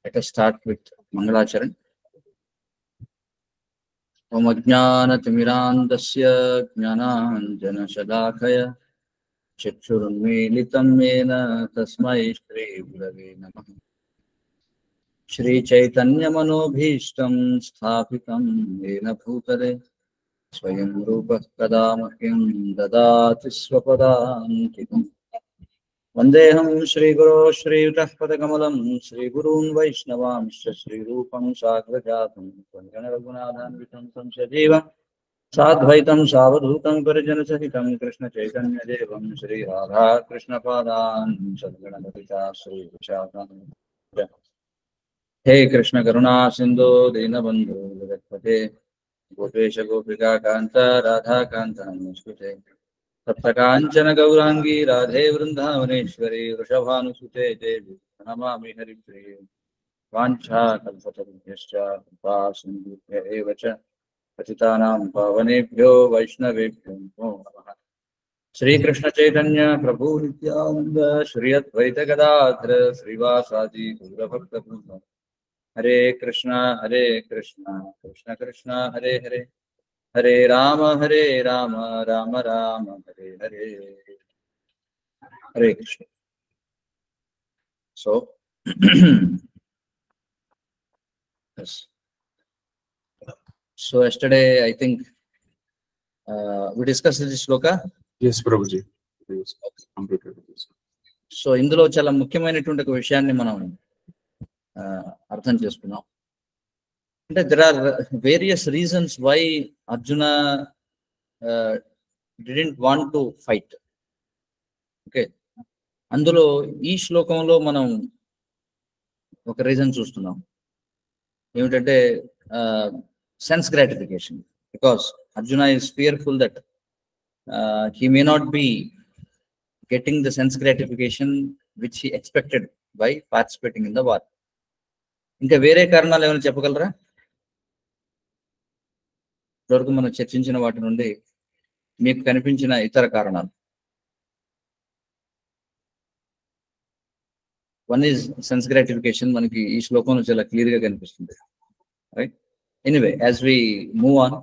Let us start with Mangalacharan. Om Ajnanatimirandasya Jnananjanashadakaya Chakshurunmilitam Yena Tasmai Shri Gurave Namah. Shri Chaitanya Manobhishtam Sthapitam Yena Bhutale Swayam Rupa Kadamahyam Dadati Swapadantikam. Vandeham Shri Guru Shri Utahpadakamalam Shri Gurun Vaishnavamsha Shri Rupam Sagrajatam Vanjana Raghunathan Vitam Samsajiva Sadvaitam Savadhutam Parijana Sahitam Krishna Chaitanya Devam Shri Radha Krishna Padan Sadgana Shri Vishakam. Hey Krishna Karuna Sindhu Dinabandhu Jagatpate Gopesha Gopika Kanta Radha Kanta Namaskute Saptakanchana Gaurangi Radhe Vrindavaneshwari Vrishabhanusute Devi Pranamami Haripriye Vancha Kalpatarubhyascha Kripasindhubhya evacha Patitanam Pavanebhyo Vaishnavebhyo Namo Namaha. Shri Krishna Chaitanya Prabhu Nityananda Shri Advaita Gadadhara Srivasadi Gaurabhakta Vrinda Hare Krishna Krishna Krishna Hare Hare Hare Rama Rama Rama Hare Hare. Hare Krishna. So, yes. So yesterday I think we discussed this shloka. Yes, Prabhuji. Yes, completed this. So ఇందులో చాలా ముఖ్యమైనటువంటి ఒక విషయాన్ని మనం అర్థం చేసుకున్నాం. అంటే there are various reasons why Arjuna didn't want to fight. Okay, అందులో ఈ శ్లోకంలో మనం ఒక రీజన్ చూస్తున్నాం. ఏమిటంటే sense gratification. Because Arjuna is fearful that he may not be getting the sense gratification which he expected by participating in the war. ఇంకా వేరే కారణాలు ఏమైనా చెప్పగలరా? ఇప్పటివరకు మనం చర్చించిన వాటి నుండి మీకు కనిపించిన ఇతర కారణాలు. One is sense gratification. మనకి ఈ శ్లోకంలో చాలా క్లియర్ గా కనిపిస్తుంది, right? Anyway, as we move on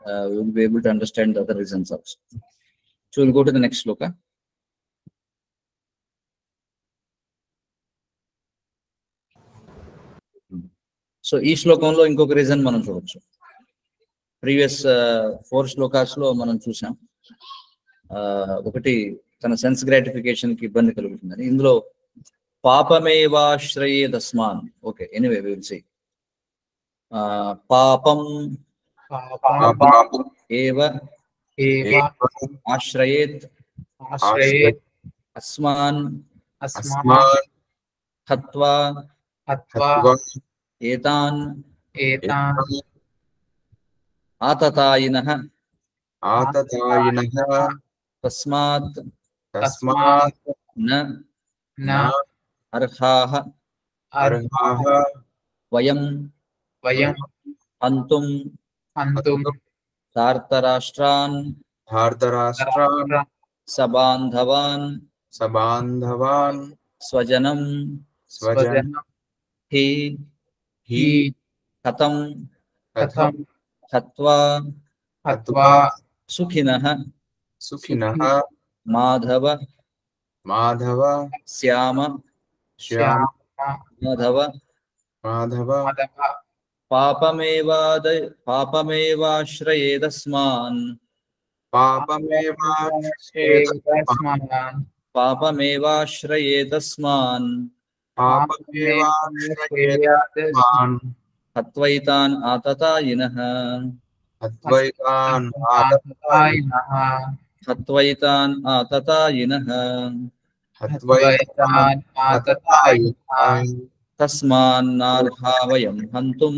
we will be able to understand the other reasons also. So we'll go to the next shloka. So ఈ శ్లోకంలో ఇంకొక రీజన్ మనం చూడొచ్చు. ప్రీవియస్ 4 శ్లోకాస్ లో మనం చూసాం, ఒకటి తన సెన్స్ గ్రాటిఫికేషన్ కి ఇబ్బంది కలుగుతుందని. ఇందులో పాపమేవాశ్రయే దస్మాన్. Okay, anyway we will see. పాపం ఏవ ఆశ్రయేత్ అస్మాన్ హత్వా ఏతాన్ ఆతతాయినః తస్మాత్ న అర్హాః వయం హంతుం ధార్తరాష్ట్రాన్ సబాంధవాన్ స్వజనం హి కథం హత్వా సుఖినః మాధవ శ్యామ మాధవ పాపమేవాశ్రయేదస్మాన్ హత్వైతాన్ ఆతతాయినః తస్మాన్నార్హా వయం హంతుం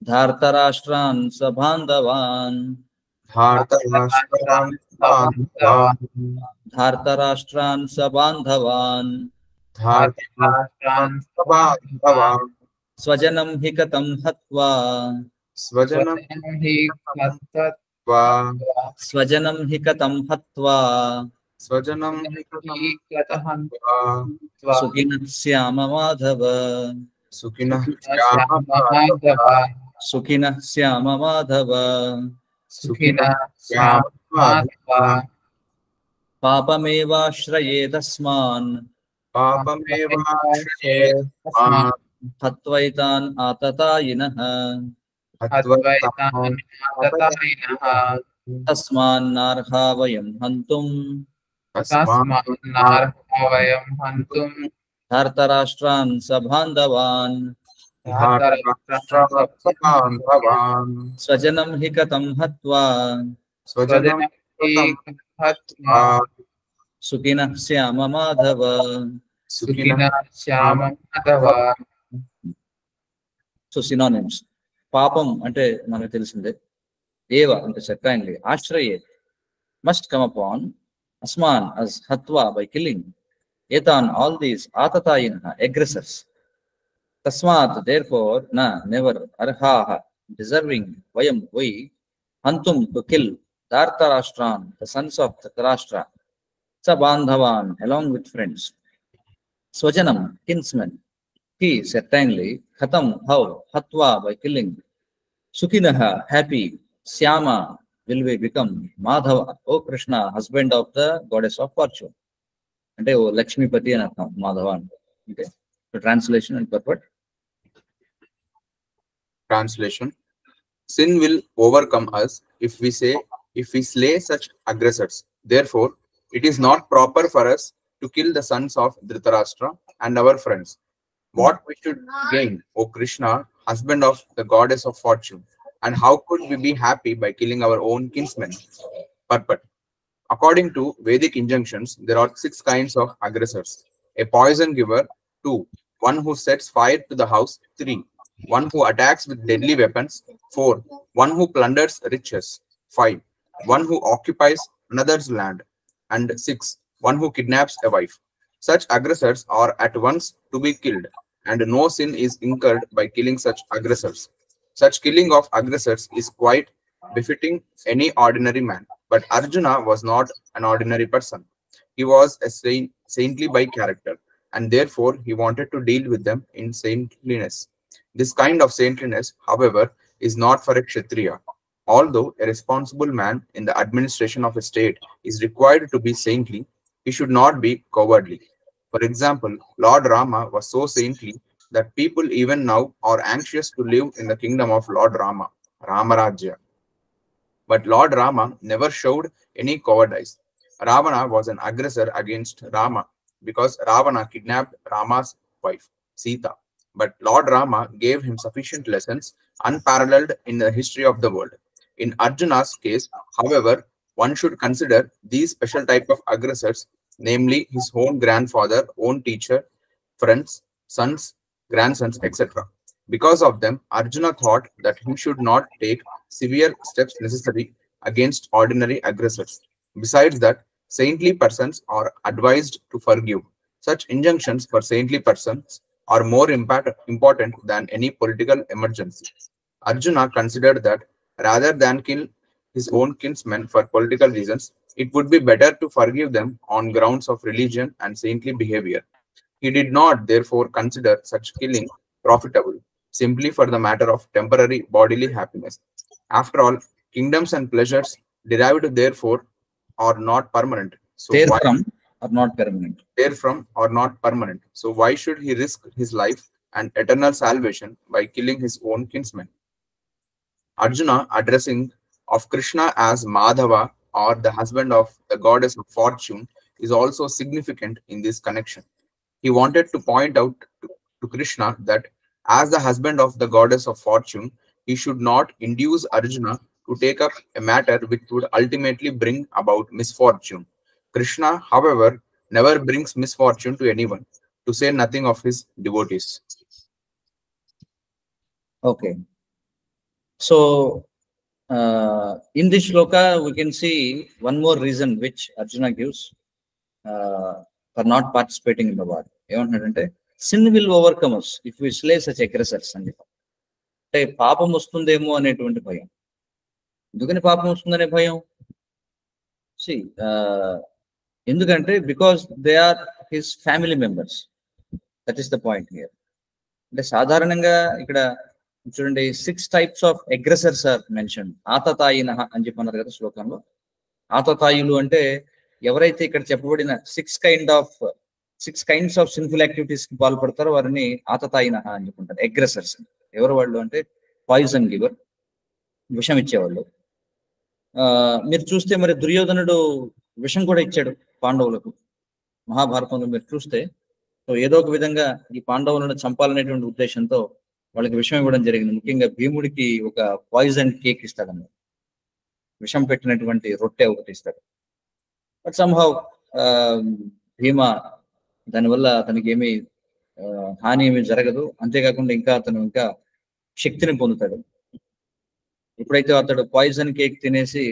ధార్తరాష్ట్రాన్ సబాంధవాన్ స్వజనం హి కథం హత్వా Svajanam hi katat va. స్వజనం హి కథం హత్వా Svajanam hi hikatam katahan va. సుఖినః శ్యామ Madhava Sukinah Syama Shyama Madhava సుఖినః శ్యామ Madhava Sukhina Shyama Syama Madhava పాపమేవాశ్రయే తస్మాన్ Papameva Tasmat హత్వైతాన్ ఆతతాయినః Advaitan Tatayinaha తస్మాన్నార్హా వయం హంతుం Tasmat Narhavayam Hantum ధార్తరాష్ట్రాన్ సబాంధవాన్ Bhavan స్వజనం హి కథం హత్వా Svajanam Hatma సుఖినః శ్యామ Madhava Sukhina Syama Madhava so synonyms. పాపం అంటే మనకు తెలిసిందే, ఏవ అంటే certainly, ఆశ్రయే must come upon, asman as hatva by killing, etan all these atatayinah aggressors, tasmat therefore, na never, arhaha deserving, vayam we, hantum to kill, Dhartarashtran the sons of Dhritarashtra, Sabandhavan along with friends, Swajanam kinsmen, he certainly, Khatam how, Hatva by killing, Sukhinaha happy, Syama will we become, Madhava O Krishna husband of the goddess of fortune. అంటే ఓ లక్ష్మీపతి అని అర్థం మాధవ అంటే. Okay, translation and పర్పట్. Translation. Sin will overcome us if we slay such aggressors. Therefore, it is not proper for us to kill the sons of Dhritarashtra and our friends. What we should gain, O Krishna, husband of the goddess of fortune, and how could we be happy by killing our own kinsmen? Purport. According to Vedic injunctions, there are 6 kinds of aggressors. A poison giver, 2. One who sets fire to the house, 3. One who attacks with deadly weapons, 4. One who plunders riches, 5. One who occupies another's land, and 6. One who kidnaps a wife. Such aggressors are at once to be killed, and no sin is incurred by killing such aggressors. Such killing of aggressors is quite befitting any ordinary man. But Arjuna was not an ordinary person. He was a saintly by character, and therefore he wanted to deal with them in saintliness. This kind of saintliness, however, is not for a Kshatriya. Although a responsible man in the administration of a state is required to be saintly, he should not be cowardly. For example, Lord Rama was so saintly that people even now are anxious to live in the kingdom of Lord Rama, Ramarajya. But Lord Rama never showed any cowardice. Ravana was an aggressor against Rama because Ravana kidnapped Rama's wife, Sita. But Lord Rama gave him sufficient lessons unparalleled in the history of the world. In Arjuna's case, however, one should consider these special type of aggressors, namely his own grandfather, own teacher, friends, sons, grandsons, etc. Because of them, Arjuna thought that he should not take severe steps necessary against ordinary aggressors. Besides that, saintly persons are advised to forgive. Such injunctions for saintly persons are more important than any political emergency. Arjuna considered that rather than kill his own kinsmen for political reasons, it would be better to forgive them on grounds of religion and saintly behavior. He did not, therefore, consider such killing profitable, simply for the matter of temporary bodily happiness. After all, kingdoms and pleasures derived therefore are not permanent. So Therefrom are not permanent. Therefrom are not permanent. So why should he risk his life and eternal salvation by killing his own kinsmen? Arjuna addressing of Krishna as Madhava, or the husband of the goddess of fortune, is also significant in this connection. He wanted to point out to Krishna that as the husband of the goddess of fortune, he should not induce Arjuna to take up a matter which would ultimately bring about misfortune. Krishna, however, never brings misfortune to anyone, to say nothing of his devotees. Okay. So, in this shloka, we can see one more reason which Arjuna gives for not participating in the war. ఏమంటున్నాడంటే, sin will overcome us if we slay such aggressors. అంటే పాపం వస్తుందేమో అనేటువంటి భయం. ఎందుకని పాపం వస్తుందనే భయం? సి ఎందుకంటే because they are his family members. That is the point here. అంటే సాధారణంగా ఇక్కడ చూడండి 6 types of aggressors are mention. ఆతతాయినః అని చెప్పి అన్నారు కదా శ్లోకంలో. ఆతతాయులు అంటే ఎవరైతే ఇక్కడ చెప్పబడిన 6 కైండ్స్ ఆఫ్ సిన్ఫుల్ యాక్టివిటీస్ కి పాల్పడతారో వారిని ఆతతాయినః అని చెప్పుకుంటారు. అగ్రెసర్స్. ఎవరు వాళ్ళు అంటే పాయిజన్ గివర్, విషం ఇచ్చేవాళ్ళు. మీరు చూస్తే మరి దుర్యోధనుడు విషం కూడా ఇచ్చాడు పాండవులకు. మహాభారతంలో మీరు చూస్తే సో ఏదో ఒక విధంగా ఈ పాండవులను చంపాలనేటువంటి ఉద్దేశంతో వాళ్ళకి విషం ఇవ్వడం జరిగింది. ముఖ్యంగా భీముడికి ఒక పాయిజన్ కేక్ ఇస్తాడన్నమాట. విషం పెట్టినటువంటి రొట్టె ఒకటి ఇస్తాడు. బట్ సంహౌ భీమ దానివల్ల అతనికి ఏమీ హాని ఏమీ జరగదు. అంతేకాకుండా అతను ఇంకా శక్తిని పొందుతాడు. ఎప్పుడైతే అతడు పాయిజన్ కేక్ తినేసి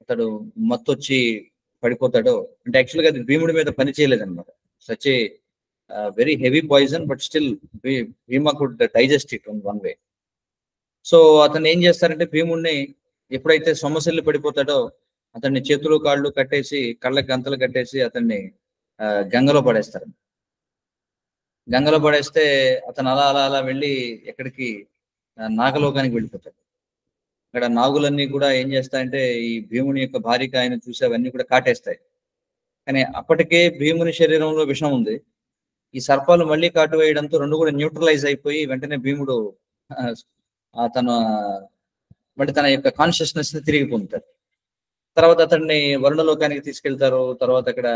అతడు మత్తొచ్చి పడిపోతాడో, అంటే యాక్చువల్గా అది భీముడి మీద పని చేయలేదన్నమాట. Such a very heavy poison, but still Bhima could digest it in one way. So అతను ఏం చేస్తారంటే భీముడిని ఎప్పుడైతే సొమ్మసిల్లి పడిపోతాడో అతన్ని చేతులు కాళ్ళు కట్టేసి, కళ్ళకి గంతలు కట్టేసి అతన్ని గంగలో పడేస్తారు. గంగలో పడేస్తే అతను అలా అలా అలా వెళ్ళి ఎక్కడికి నాగలోకానికి వెళ్ళిపోతాడు. అక్కడ నాగులన్నీ కూడా ఏం చేస్తాయంటే ఈ భీముని యొక్క భార్యకి ఆయన చూసి అవన్నీ కూడా కాటేస్తాయి. కానీ అప్పటికే భీముని శరీరంలో విషం ఉంది. ఈ సర్పాలు మళ్ళీ కాటు వేయడంతో రెండు కూడా న్యూట్రలైజ్ అయిపోయి వెంటనే భీముడు మళ్ళీ తన యొక్క కాన్షియస్నెస్ ని తిరిగి పొందుతారు. తర్వాత అతన్ని వరుణలోకానికి తీసుకెళ్తారు. తర్వాత అక్కడ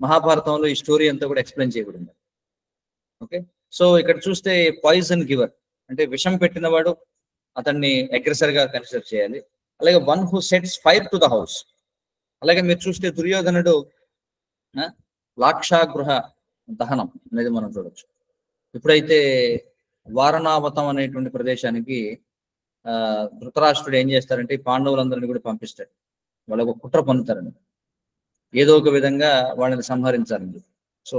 మహాభారతంలో ఈ స్టోరీ అంతా కూడా ఎక్స్ప్లెయిన్ చేయబడింది. ఓకే, సో ఇక్కడ చూస్తే పాయిజన్ గివర్ అంటే విషం పెట్టినవాడు అతన్ని అగ్రెసర్ గా కన్సిడర్ చేయాలి. అలాగే one who sets fire to the house. అలాగే మీరు చూస్తే దుర్యోధనుడు లాక్షాగృహ దహనం అనేది మనం చూడొచ్చు. ఎప్పుడైతే వారణావతం అనేటువంటి ప్రదేశానికి ధృతరాష్ట్రుడు ఏం చేస్తారంటే ఈ పాండవులందరినీ కూడా పంపిస్తాడు. వాళ్ళకు కుట్ర పొందుతారని, ఏదో ఒక విధంగా వాళ్ళని సంహరించాలని. సో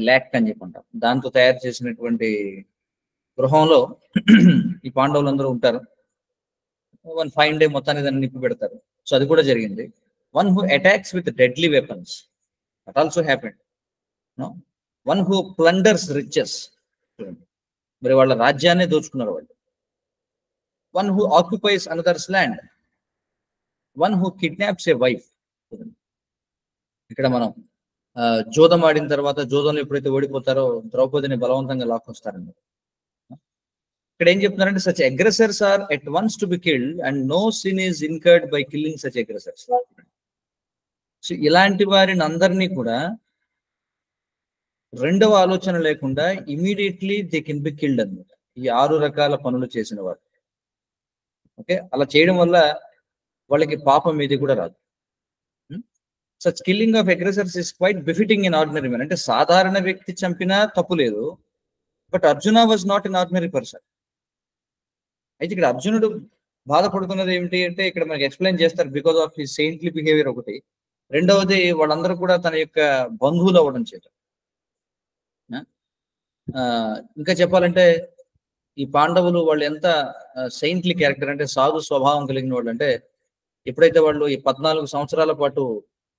ల్యాక్ అని చెప్పంటాం. దాంతో తయారు చేసినటువంటి గృహంలో ఈ పాండవులందరూ ఉంటారు. వన్ ఫైన్ డే మొత్తాన్ని దాన్ని నిప్పి పెడతారు. సో అది కూడా జరిగింది. One who attacks with deadly weapons, that also happened. One who plunders riches, మరి వాళ్ళ రాజ్యాన్ని దోచుకున్నారు వాళ్ళు. One who occupies another's land, one who kidnaps a wife. ఇక్కడ మనం జోదం ఆడిన తర్వాత జోదంలో ఎప్పుడైతే ఓడిపోతారో ద్రౌపదిని బలవంతంగా లాక్కొస్తారండి. ఇక్కడ ఏం చెప్తున్నారంటే such aggressors are at once to be killed and no sin is incurred by killing such aggressors. So ఇలాంటి వారిని అందరినీ కూడా రెండవ ఆలోచన లేకుండా immediately they can be killed అనమాట. ఈ 6 రకాల పనులు చేసిన వారు. ఓకే, అలా చేయడం వల్ల వాళ్ళకి పాపం ఏది కూడా రాదు. Such killing of aggressors is quite befitting in ordinary man. అంటే సాధారణ వ్యక్తి చంపినా తప్పు లేదు. But Arjuna was not in ordinary person. అయితే ఇక్కడ అర్జునుడు బాధపడుతున్నది ఏమిటి అంటే ఇక్కడ మనకి ఎక్స్ప్లెయిన్ చేస్తారు. Because of his saintly behaviour ఒకటి. రెండవది వాళ్ళందరూ కూడా తన యొక్క బంధువులు అవ్వడం చేత. ఇంకా చెప్పాలంటే ఈ పాండవులు వాళ్ళు ఎంత సెయింట్లీ క్యారెక్టర్ అంటే సాధు స్వభావం కలిగిన వాళ్ళు అంటే ఎప్పుడైతే వాళ్ళు ఈ 14 సంవత్సరాల పాటు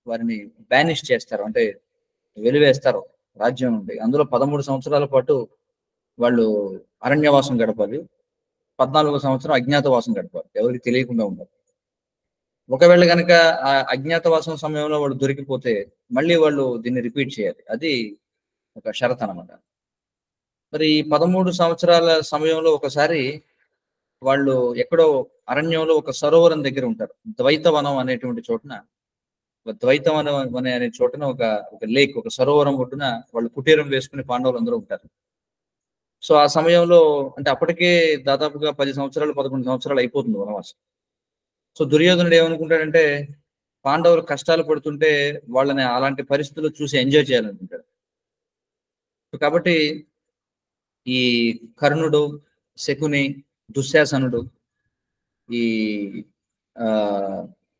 వారిని బ్యానిష్ చేస్తారు, అంటే వెలివేస్తారు రాజ్యం నుండి, అందులో 13 సంవత్సరాల పాటు వాళ్ళు అరణ్యవాసం గడపాలి, 14వ సంవత్సరం అజ్ఞాతవాసం గడపాలి, ఎవరికి తెలియకుండా ఉండాలి. ఒకవేళ కనుక ఆ అజ్ఞాతవాసం సమయంలో వాళ్ళు దొరికిపోతే మళ్ళీ వాళ్ళు దీన్ని రిపీట్ చేయాలి. అది ఒక షరత్ అనమాట. మరి 13 సంవత్సరాల సమయంలో ఒకసారి వాళ్ళు ఎక్కడో అరణ్యంలో ఒక సరోవరం దగ్గర ఉంటారు. ద్వైతవనం అనేటువంటి చోటున, ద్వైతవనం అనే చోటున ఒక లేక్, ఒక సరోవరం ఒడ్డున వాళ్ళు కుటీరం వేసుకుని పాండవులు అందరూ ఉంటారు. సో ఆ సమయంలో అంటే అప్పటికే దాదాపుగా 10 సంవత్సరాలు 11 సంవత్సరాలు అయిపోతుంది వనవాసం. సో దుర్యోధనుడు ఏమనుకుంటాడంటే పాండవులు కష్టాలు పడుతుంటే వాళ్ళని అలాంటి పరిస్థితుల్లో చూసి ఎంజాయ్ చేయాలనుకుంటాడు. కాబట్టి ఈ కర్ణుడు, శకుని, దుశ్శాసనుడు, ఈ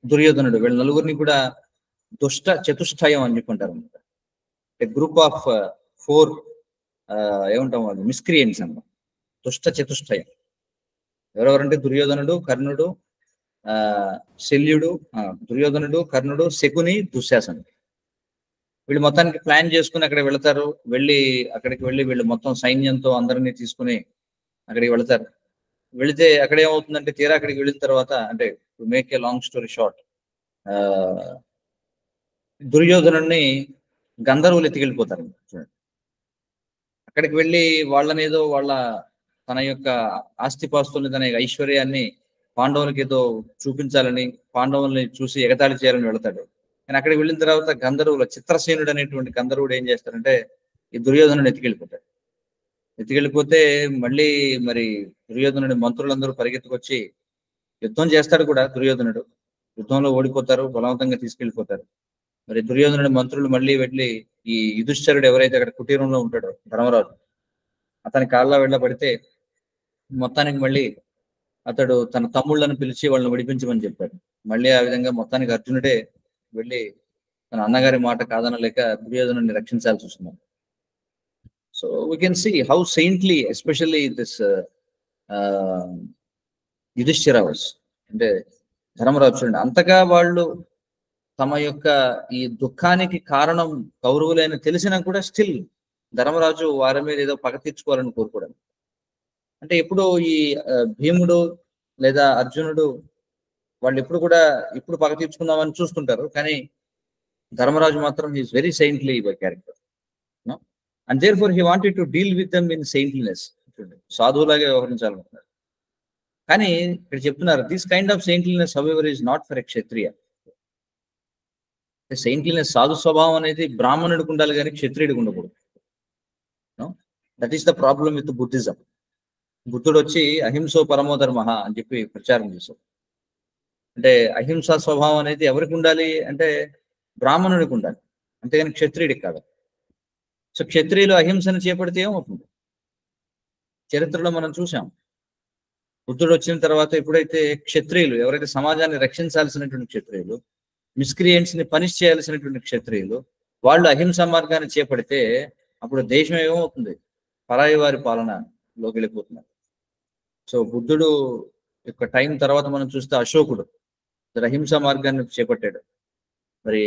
దుర్యోధనుడు, వీళ్ళ నలుగురిని కూడా దుష్ట చతుష్టయం అని చెప్పుకుంటారు అనమాట. గ్రూప్ ఆఫ్ 4 ఏమంటాం వాళ్ళు మిస్క్రియంట్స్ అన్నమాట. దుష్ట చతుష్టయం. ఎవరెవరంటే దుర్యోధనుడు, కర్ణుడు, శల్యుడు, దుర్యోధనుడు, కర్ణుడు, శకుని, దుశ్శాసనుడు. వీళ్ళు మొత్తానికి ప్లాన్ చేసుకుని అక్కడ వెళతారు. అక్కడికి వెళ్ళి వీళ్ళు మొత్తం సైన్యంతో అందరినీ తీసుకుని అక్కడికి వెళతారు. వెళితే అక్కడ ఏమవుతుందంటే తీరా అక్కడికి వెళ్ళిన తర్వాత, అంటే to make a long story short, దుర్యోధనుడిని గంధర్వులు ఎత్తుకెళ్ళిపోతారు. అక్కడికి వెళ్ళి వాళ్ళనేదో తన యొక్క ఆస్తిపాస్తుల్ని, తన యొక్క ఐశ్వర్యాన్ని పాండవులకి ఏదో చూపించాలని, పాండవుల్ని చూసి ఎగతాళి చేయాలని వెళతాడు. కానీ అక్కడికి వెళ్ళిన తర్వాత గంధర్వుల చిత్రసేనుడు అనేటువంటి గంధర్వుడు ఏం చేస్తాడంటే ఈ దుర్యోధనుడు ఎత్తుకెళ్ళిపోతే మళ్ళీ మరి దుర్యోధనుడి మంత్రులందరూ పరిగెత్తుకొచ్చి యుద్ధం చేస్తాడు కూడా. దుర్యోధనుడు యుద్ధంలో ఓడిపోతారు, బలవంతంగా తీసుకెళ్లిపోతారు. మరి దుర్యోధనుడి మంత్రులు మళ్ళీ వెళ్ళి ఈ యుధిష్ఠిరుడు ఎవరైతే అక్కడ కుటీరంలో ఉంటాడో ధర్మరాజు, అతని కాళ్ళ వెళ్ళబడితే మొత్తానికి మళ్ళీ అతడు తన తమ్ముళ్ళను పిలిచి వాళ్ళని విడిపించమని చెప్పాడు. మళ్ళీ ఆ విధంగా మొత్తానికి అర్జునుడే వెళ్ళి తన అన్నగారి మాట కాదనలేక దుర్యోధనుడిని రక్షించాల్సి వస్తుంది. So we can see how saintly especially this యుధిష్ఠిరవర్స్, అంటే ధర్మరాజు చూడండి, అంతగా వాళ్ళు తమ యొక్క ఈ దుఃఖానికి కారణం కౌరవులైన తెలిసినా కూడా స్టిల్ ధర్మరాజు వారి మీద ఏదో పగ తీర్చుకోవాలని కోరుకోవడం. అంటే ఎప్పుడు ఈ భీముడు లేదా అర్జునుడు వాళ్ళు ఇప్పుడు పగ తీర్చుకుందామని చూస్తుంటారు. కానీ ధర్మరాజు మాత్రం he is very saintly character. And therefore he wanted to deal with them in saintliness. సాధువులాగే వ్యవహరించాలనుకున్నారు. కానీ ఇక్కడ చెప్తున్నారు this kind of saintliness however is not for a kshatriya. Saintliness, సాధు స్వభావం అనేది బ్రాహ్మణుడికి ఉండాలి కానీ క్షత్రియుడికి ఉండకూడదు. That is the problem with Buddhism. బుద్ధుడు వచ్చి అహింసో పరమో ధర్మ అని చెప్పి ప్రచారం చేశాడు. అంటే అహింసా స్వభావం అనేది ఎవరికి ఉండాలి అంటే బ్రాహ్మణుడికి ఉండాలి, అంతేగాని క్షత్రియుడికి కాదు. సో క్షత్రియులు అహింసను చేపడితే ఏమవుతుంది? చరిత్రలో మనం చూసాం. బుద్ధుడు వచ్చిన తర్వాత ఎప్పుడైతే క్షత్రియులు, ఎవరైతే సమాజాన్ని రక్షించాల్సినటువంటి క్షత్రియులు, మిస్క్రియంట్స్ ని పనిష్ చేయాల్సినటువంటి క్షత్రియులు, వాళ్ళు అహింసా మార్గాన్ని చేపడితే అప్పుడు దేశం ఏమవుతుంది? పరాయి వారి పాలనలోకి వెళ్ళిపోతున్నారు. సో బుద్ధుడు యొక్క టైం తర్వాత మనం చూస్తే అశోకుడు అహింసా మార్గాన్ని చేపట్టాడు. మరి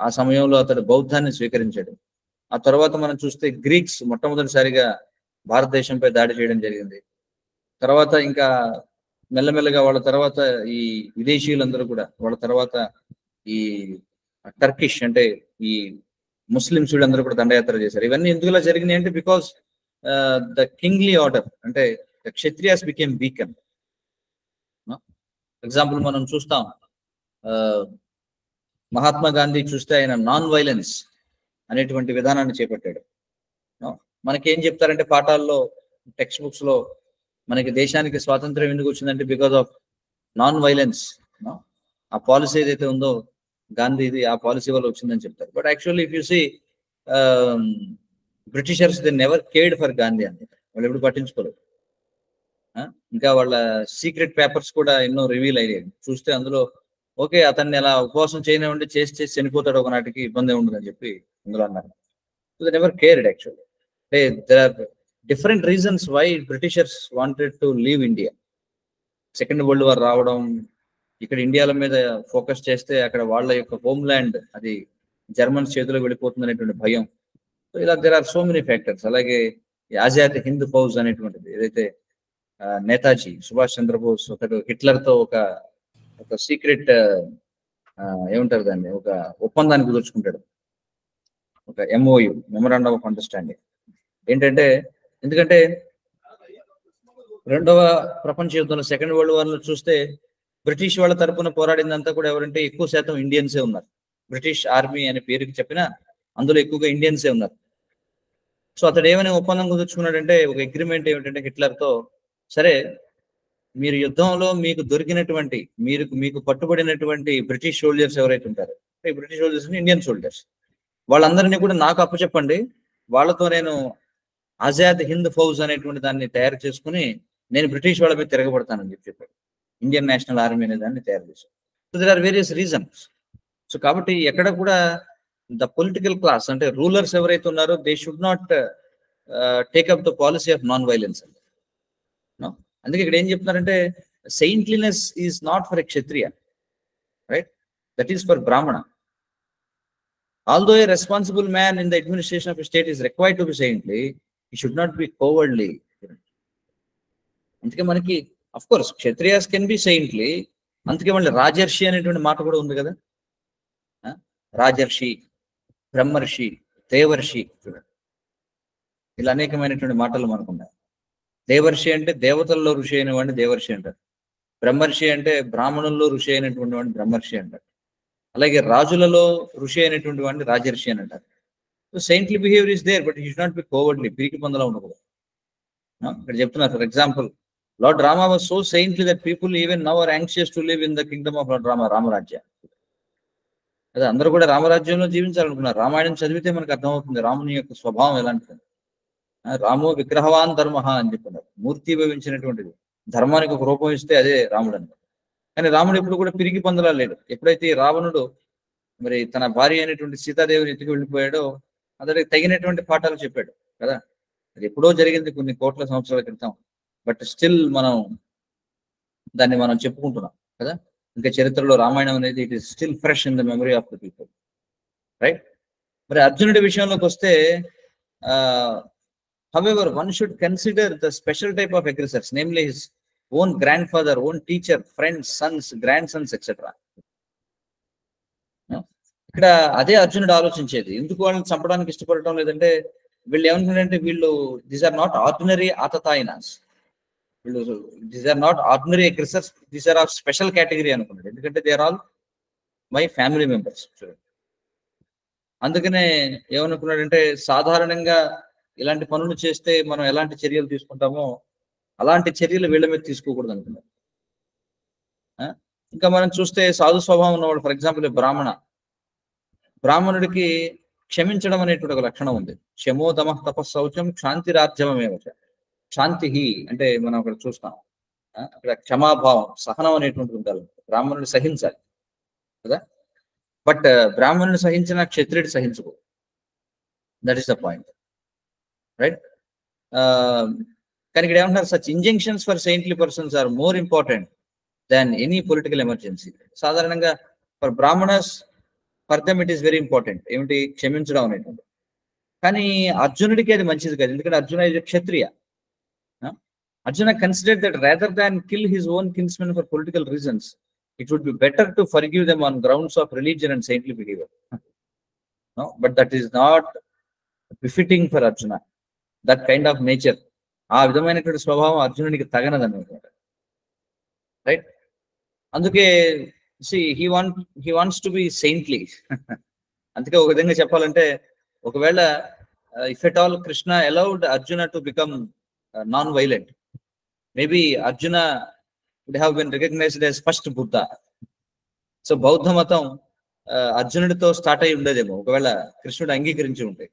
ఆ సమయంలో అతడు బౌద్ధాన్ని స్వీకరించాడు. ఆ తర్వాత మనం చూస్తే గ్రీక్స్ మొట్టమొదటిసారిగా భారతదేశంపై దాడి చేయడం జరిగింది. తర్వాత ఇంకా మెల్లమెల్లగా వాళ్ళ తర్వాత ఈ విదేశీయులందరూ కూడా వాళ్ళ తర్వాత ఈ టర్కిష్ అంటే ఈ ముస్లిమ్స్ వీళ్ళందరూ కూడా దండయాత్ర చేశారు. ఇవన్నీ ఎందుకులా జరిగినాయి అంటే బికాస్ ద కింగ్లీ ఆర్డర్, అంటే the Kshatriyas became weaken. Example మనం చూస్తాం, మహాత్మా గాంధీ చూస్తే ఆయన నాన్ వైలెన్స్ అనేటువంటి విధానాన్ని చేపట్టాడు. మనకేం చెప్తారంటే పాఠాల్లో, టెక్స్ట్ బుక్స్ లో మనకి దేశానికి స్వాతంత్రం ఎందుకు వచ్చిందంటే బికాస్ ఆఫ్ నాన్ వైలెన్స్. ఆ పాలసీ ఏదైతే ఉందో గాంధీది, ఆ పాలసీ వల్ల వచ్చిందని చెప్తారు. But actually if you see Britishers they never cared for Gandhi అని వాళ్ళు ఎప్పుడు పట్టించుకోలేదు. ఇంకా వాళ్ళ సీక్రెట్ పేపర్స్ కూడా ఎన్నో రివీల్ అయ్యాయి. చూస్తే అందులో ఓకే అతన్ని అలా ఉపవాసం చేయనివ్వండి, చేసి చనిపోతాడు ఒకనాటికి, ఇబ్బంది ఉండదు అని చెప్పి అందులో అన్నారు. So they never cared actually. There are different reasons why Britishers wanted to leave India. Second world war రావడం, ఇక్కడ ఇండియాల మీద ఫోకస్ చేస్తే అక్కడ వాళ్ళ యొక్క హోమ్ ల్యాండ్ అది జర్మన్స్ చేతిలో వెళ్ళిపోతుంది అనేటువంటి భయం. సో ఇలా there are so many factors. అలాగే ఆజాద్ హింద్ ఫౌజ్ అనేటువంటిది ఏదైతే నేతాజీ సుభాష్ చంద్రబోస్ ఒకటి హిట్లర్తో ఒక సీక్రెట్ ఏమంటారు దాన్ని, ఒక ఒప్పందాన్ని కుదుర్చుకుంటాడు, ఒక ఎంఓయు, మెమరాండం ఆఫ్ అండర్స్టాండింగ్. ఏంటంటే ఎందుకంటే రెండవ ప్రపంచ యుద్ధంలో, సెకండ్ వరల్డ్ వార్ లో చూస్తే బ్రిటిష్ వాళ్ళ తరపున పోరాడిందంతా కూడా ఎవరంటే ఎక్కువ శాతం ఇండియన్సే ఉన్నారు. బ్రిటిష్ ఆర్మీ అనే పేరుకి చెప్పినా అందులో ఎక్కువగా ఇండియన్సే ఉన్నారు. సో అతడు ఏమైనా ఒప్పందం కుదుర్చుకున్నాడంటే, ఒక అగ్రిమెంట్ ఏమిటంటే హిట్లర్తో, సరే మీరు యుద్ధంలో మీకు దొరికినటువంటి, మీకు పట్టుబడినటువంటి బ్రిటిష్ సోల్జర్స్ ఎవరైతే ఉంటారో, బ్రిటిష్ సోల్జర్స్ ఇండియన్ సోల్జర్స్, వాళ్ళందరినీ కూడా నాకు అప్పచెప్పండి, వాళ్ళతో నేను ఆజాద్ హింద్ ఫౌజ్ అనేటువంటి దాన్ని తయారు చేసుకుని నేను బ్రిటిష్ వాళ్ళ మీద తిరగబడతానని చెప్పాడు. ఇండియన్ నేషనల్ ఆర్మీ అనే దాన్ని తయారు చేశాడు. So there are various reasons. So కాబట్టి ఎక్కడ కూడా ద పొలిటికల్ క్లాస్ అంటే రూలర్స్ ఎవరైతే ఉన్నారో they should not take up the policy of non violence. అందుకే ఇక్కడ ఏం చెప్తున్నారంటే saintliness is not for a kshatriya, right? That is for Brahmana. Although a responsible man in the administration of a state is required to be saintly, he should not be cowardly. అందుకే మనకి of course Kshatriyas can be saintly. అందుకే మళ్ళీ రాజర్షి అనేటువంటి మాట కూడా ఉంది కదా. రాజర్షి, బ్రహ్మర్షి, దేవర్షి, ఇలా అనేకమైనటువంటి మాటలు మనకున్నాయి. దేవర్షి అంటే దేవతల్లో ఋషి అయిన వాడిని దేవర్షి అంటారు. బ్రహ్మర్షి అంటే బ్రాహ్మణుల్లో ఋషి అయినటువంటి వాడిని బ్రహ్మర్షి అంటారు. అలాగే రాజులలో ఋషి అయినటువంటి వాడిని రాజర్షి అని అంటారు. So saintly behaviour is there, but he should not be cowardly, పిరికి పందలా ఉండకూడదు. ఇక్కడ చెప్తున్నారు, for example, Lord Rama was so saintly that people even now are anxious to live in the kingdom of Lord Rama, Ramarajya. అదే అందరూ కూడా రామరాజ్యంలో జీవించాలనుకున్నారు. రామాయణం చదివితే మనకు అర్థమవుతుంది రాముని యొక్క స్వభావం ఎలాంటిది. రామో విగ్రహవాన్ ధర్మ అని చెప్తున్నారు. మూర్తి భవించినటువంటిది, ధర్మానికి ఒక రూపం ఇస్తే అదే రాముడు అని. కానీ రాముడు ఎప్పుడు కూడా పిరికి పందలా లేడు. ఎప్పుడైతే రావణుడు మరి తన భార్య అయినటువంటి సీతాదేవిని ఎత్తుకు వెళ్ళిపోయాడో అతడికి తగినటువంటి పాఠాలు చెప్పాడు కదా. అది ఎప్పుడో జరిగింది, కొన్ని కోట్ల సంవత్సరాల క్రితం. బట్ స్టిల్ దాన్ని మనం చెప్పుకుంటున్నాం కదా. ఇంకా చరిత్రలో రామాయణం అనేది it is still fresh in the memory of the people, right? మరి అర్జునుడి విషయంలోకి వస్తే, however, one should consider the special type of aggressors, namely his own grandfather, own teacher, friends, sons, grandsons, etc. ఇక్కడ అదే అర్జునుడు ఆలోచించేది. ఎందుకు వాళ్ళని చంపడానికి ఇష్టపడటం లేదంటే, వీళ్ళు ఏమనుకుంటారంటే, వీళ్ళు దీస్ ఆర్ నాట్ ఆర్డినరీ ఆతతాయినాస్, వీళ్ళు these are not ordinary aggressors, these are of special category అనుకున్నాడు. ఎందుకంటే they are all my family members. అందుకనే ఏమనుకున్నాడంటే, సాధారణంగా ఇలాంటి పనులు చేస్తే మనం ఎలాంటి చర్యలు తీసుకుంటామో అలాంటి చర్యలు వీళ్ళ మీద తీసుకోకూడదు అనుకున్నారు. ఇంకా మనం చూస్తే సాధు స్వభావం ఉన్నవాడు, ఫర్ ఎగ్జాంపుల్ బ్రాహ్మణుడికి క్షమించడం అనేటువంటి ఒక లక్షణం ఉంది. క్షమోదమ తపస్సౌచం క్షాంతిరాజ్యమేవ. శాంతి అంటే మనం అక్కడ చూస్తాం, అక్కడ క్షమాభావం, సహనం అనేటువంటి ఉండాలి. బ్రాహ్మణుడు సహించాలి కదా. బట్ బ్రాహ్మణుని సహించిన క్షత్రియుడు సహించుకో. That is the point, right? కానీ ఇక్కడ ఏమంటారు, such injunctions for saintly persons are more important than any political emergency. సాధారణంగా for Brahmanas, for them it is very important, ఏమిటి, క్షమించడం అనేటువంటి. కానీ అర్జునుడికి అది మంచిది కాదు. ఎందుకంటే Arjuna is kshatriya. Arjuna consider that rather than kill his own kinsmen for political reasons, it would be better to forgive them on grounds of religion and saintly behavior. No, but that is not befitting for Arjuna. That kind of nature, ఆ విధమైనటువంటి స్వభావం అర్జునుడికి తగనదన్నమాట, right? అందుకే he wants to be saintly. అందుకే ఒక విధంగా చెప్పాలంటే, ఒకవేళ if at all Krishna allowed Arjuna to become non-violent, maybe Arjuna would have been recognized as first Buddha. So బౌద్ధ మతం అర్జునుడితో స్టార్ట్ అయి ఉండేదేమో ఒకవేళ కృష్ణుడు అంగీకరించి ఉంటే.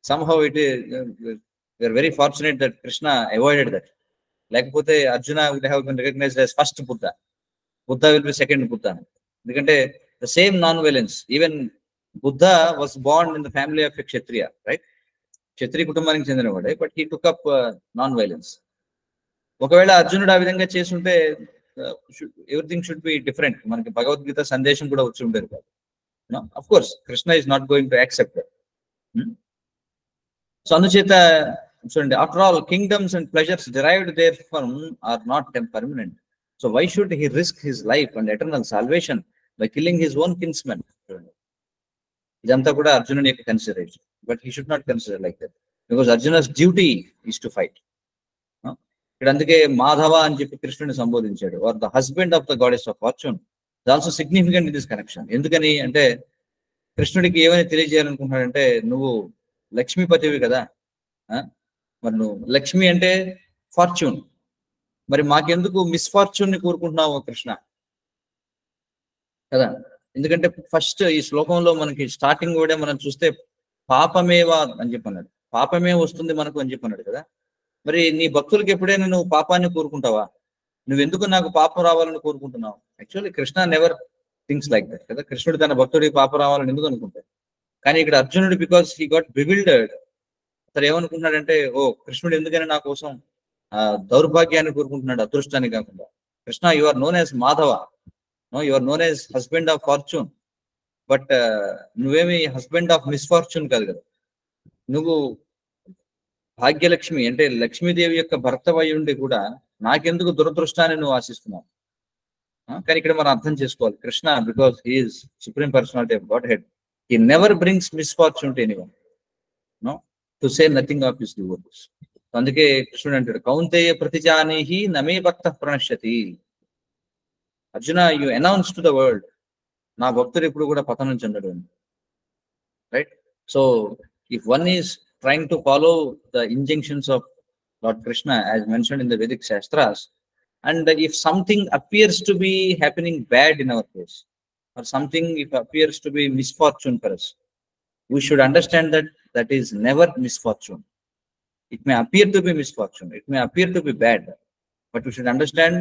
somehow it is, we are very fortunate that Krishna avoided that. లేకపోతే Arjuna would have been recognized as first Buddha. Buddha will be second Buddha. ఎందుకంటే the same non-violence, even Buddha was born in the family of a Kshatriya, right? క్షత్రియ కుటుంబానికి చెందినవాడే, but he took up non-violence. ఒకవేళ అర్జునుడు ఆ విధంగా చేస్తుంటే everything should be different. మనకి భగవద్గీత సందేశం కూడా వచ్చి ఉండేది కాదు. Of course Krishna is not going to accept. So అందుచేత చూడండి, after all kingdoms and pleasures derived there from are not permanent. So why should he risk his life and eternal salvation by killing his own kinsmen? ఇదంతా కూడా అర్జునుని యొక్క consideration. But he should not consider like that, because Arjuna's duty is to fight. ఇక్కడ అందుకే మాధవ అని చెప్పి కృష్ణుని సంబోధించాడు, or the husband of the goddess of fortune. It also significant in this connection. ఎందుకని అంటే, కృష్ణుడికి ఏమని తెలియజేయాలనుకుంటున్నాడంటే, నువ్వు లక్ష్మీపతివి కదా, మరి నువ్వు లక్ష్మి అంటే ఫార్చ్యూన్, మరి మాకెందుకు మిస్ఫార్చ్యూన్ ని కోరుకుంటున్నావు కృష్ణ కదా. ఎందుకంటే ఫస్ట్ ఈ శ్లోకంలో మనకి స్టార్టింగ్ కూడా మనం చూస్తే పాపమేవా అని చెప్పన్నాడు, పాపమే వస్తుంది మనకు అని చెప్పన్నాడు కదా. మరి నీ భక్తులకి ఎప్పుడైనా నువ్వు పాపాన్ని కోరుకుంటావా? నువ్వెందుకు నాకు పాపం రావాలని కోరుకుంటున్నావు? Actually Krishna never things like that కదా. కృష్ణుడు తన భక్తుడికి పాపం రావాలని ఎందుకు అనుకుంటాడు? కానీ ఇక్కడ అర్జునుడు, బికాస్ హీ గాట్ బివిల్డర్డ్, అతను ఏమనుకుంటున్నాడంటే, ఓ కృష్ణుడు ఎందుకని నా కోసం దౌర్భాగ్యాన్ని కోరుకుంటున్నాడు, అదృష్టాన్ని కాకుండా. Krishna, you are known as Madhava, no, you are known as husband of fortune, but నువ్వేమి హస్బెండ్ ఆఫ్ మిస్ఫార్చ్యూన్ కాదు కదా. నువ్వు భాగ్యలక్ష్మి అంటే లక్ష్మీదేవి యొక్క భర్తవై ఉండి కూడా నాకెందుకు దురదృష్టాన్ని నువ్వు ఆశిస్తున్నావు? కానీ ఇక్కడ మనం అర్థం చేసుకోవాలి, Krishna because he is supreme personality of Godhead, he never brings misfortune to anyone, no, to say nothing of his devotees. అందుకే కృష్ణుడు అంటాడు, కౌంతేయ ప్రతిజానీహి నమే భక్త ప్రణశ్యతి. Arjuna, you announce to the world, నా భక్తుడు ఇప్పుడు కూడా పతనం చెందడు. Right? So if one is trying to follow the injunctions of Lord Krishna as mentioned in the Vedic Shastras, and if something appears to be happening bad in our case, or something if appears to be misfortune for us, we should understand that that is never misfortune. It may appear to be misfortune, it may appear to be bad, but we should understand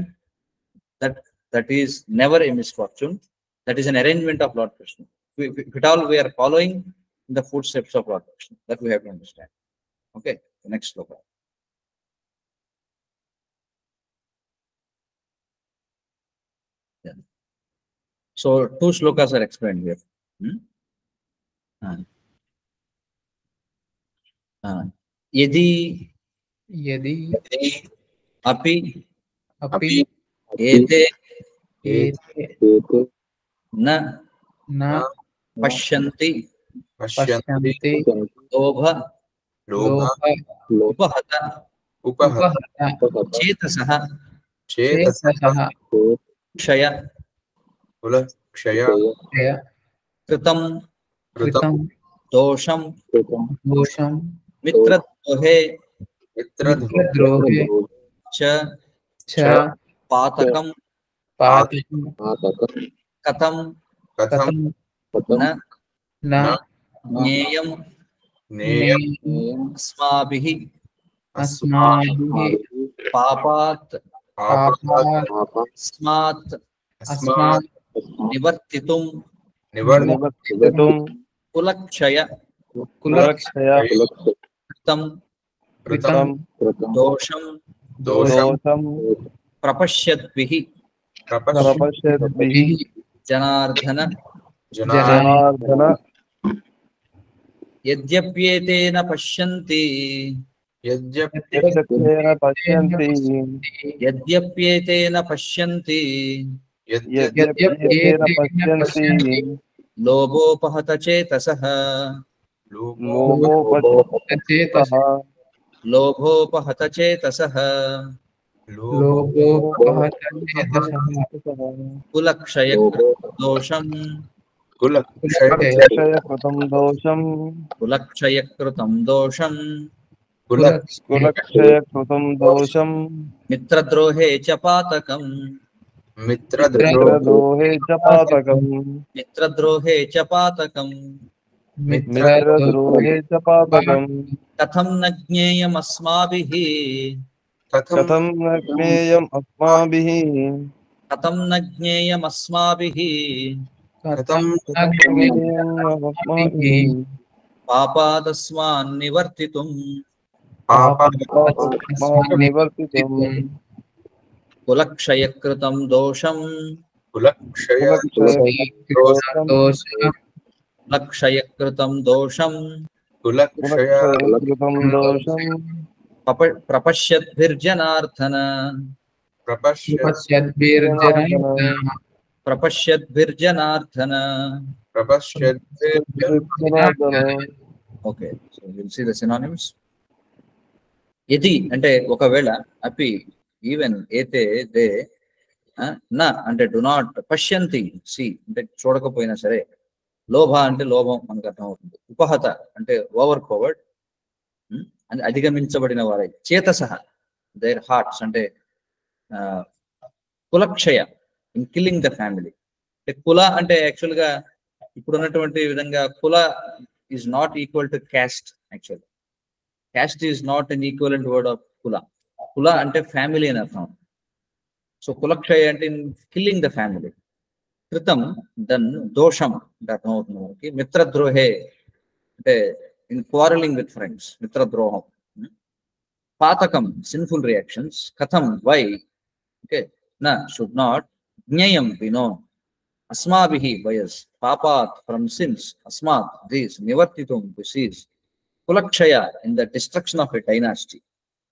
that that is never a misfortune. That is an arrangement of Lord Krishna. If at all we are following in the footsteps of Lord Krishna, that we have to understand. Okay, the next sloka. Yeah. So 2 slokas are explained here. Yadi यदि api अपि ete एते na न pashyanti पश्यन्ति lobha लोभ upahata उपहत chetasah चेतसः kshaya कुलक्षय kritam कृतं dosham दोषं mitradrohe मित्रद्रोहे cha च patakam पातकं katam कथं na न ज्ञेयं नेयम् अस्माभिः अस्माभिः पापात् पापात् अस्मात् अस्मात् निवर्तितुं निवर्तितुं कुलक्षय कुलक्षय कृतं दोषं प्रपश्यद्भिः प्रपश्यद्भिः जनार्दन जनार्दन यद्यप्येतेन पश्यन्ति यद्यप्येतेन पश्यन्ति यद्यप्येतेन पश्यन्ति लोभोपहत चेतसः चेतसः लोभोपहत चेतसः लोभोपहत चेतसः कुलक्षय दोषं कुलक्षयकृतं दोषं कुलक्षयकृतं दोषं कुलक्षयकृतं दोषं मित्रद्रोहे च पातकम् मित्रद्रोहे च पातकम् मित्रद्रोहे च पातकम् मित्रद्रोहे च पातकम् कथं न ज्ञेयमस्माभिः कथं न ज्ञेयम् अस्माभिः कथं न ज्ञेयमस्माभिः कथं न ज्ञेयम् अस्माभिः पापादस्मान् निवर्तितुं निवर्तितुम् कुलक्षयकृतं दोषं कुलक्षयकृतं दोषं प्रपश्यद्भिर्जनार्दन प्रपश्यद्भिर्जनार्दन okay, so will see the synonyms. ఇది అంటే ఒకవేళ, అపి ఈవెన్, ఏతే దే, నా అంటే డు నాట్, పశ్యంతి సి అంటే చూడకపోయినా సరే, లోభ అంటే లోభం మనకు అర్థం అవుతుంది, ఉపహత అంటే ఓవర్ పవర్డ్, అధిగమించబడిన వారై, చేతసహ దేర్ హార్ట్స్ అంటే కులక్షయ ఇన్ కిల్లింగ్ ద ఫ్యామిలీ. అంటే కుల అంటే యాక్చువల్ గా ఇప్పుడు ఉన్నటువంటి విధంగా కుల is not equal to caste. Actually, caste is not an equivalent word of kula. Kula ante family అని అర్థం. సో కులక్షయ అంటే కిల్లింగ్ ద ఫ్యామిలీ. కృతం దన్ దోషం అంటే అర్థం అవుతుంది మనకి. మిత్రద్రోహే అంటే ఇన్ క్వారలింగ్ విత్ ఫ్రెండ్స్, మిత్రద్రోహం. patakam, sinful reactions, katham, why, okay, na, should not, jnayam, we know, asmabihi, bias, papat, from sins, asmat, these, nivartitum, to cease, kulakshaya, in the destruction of a dynasty.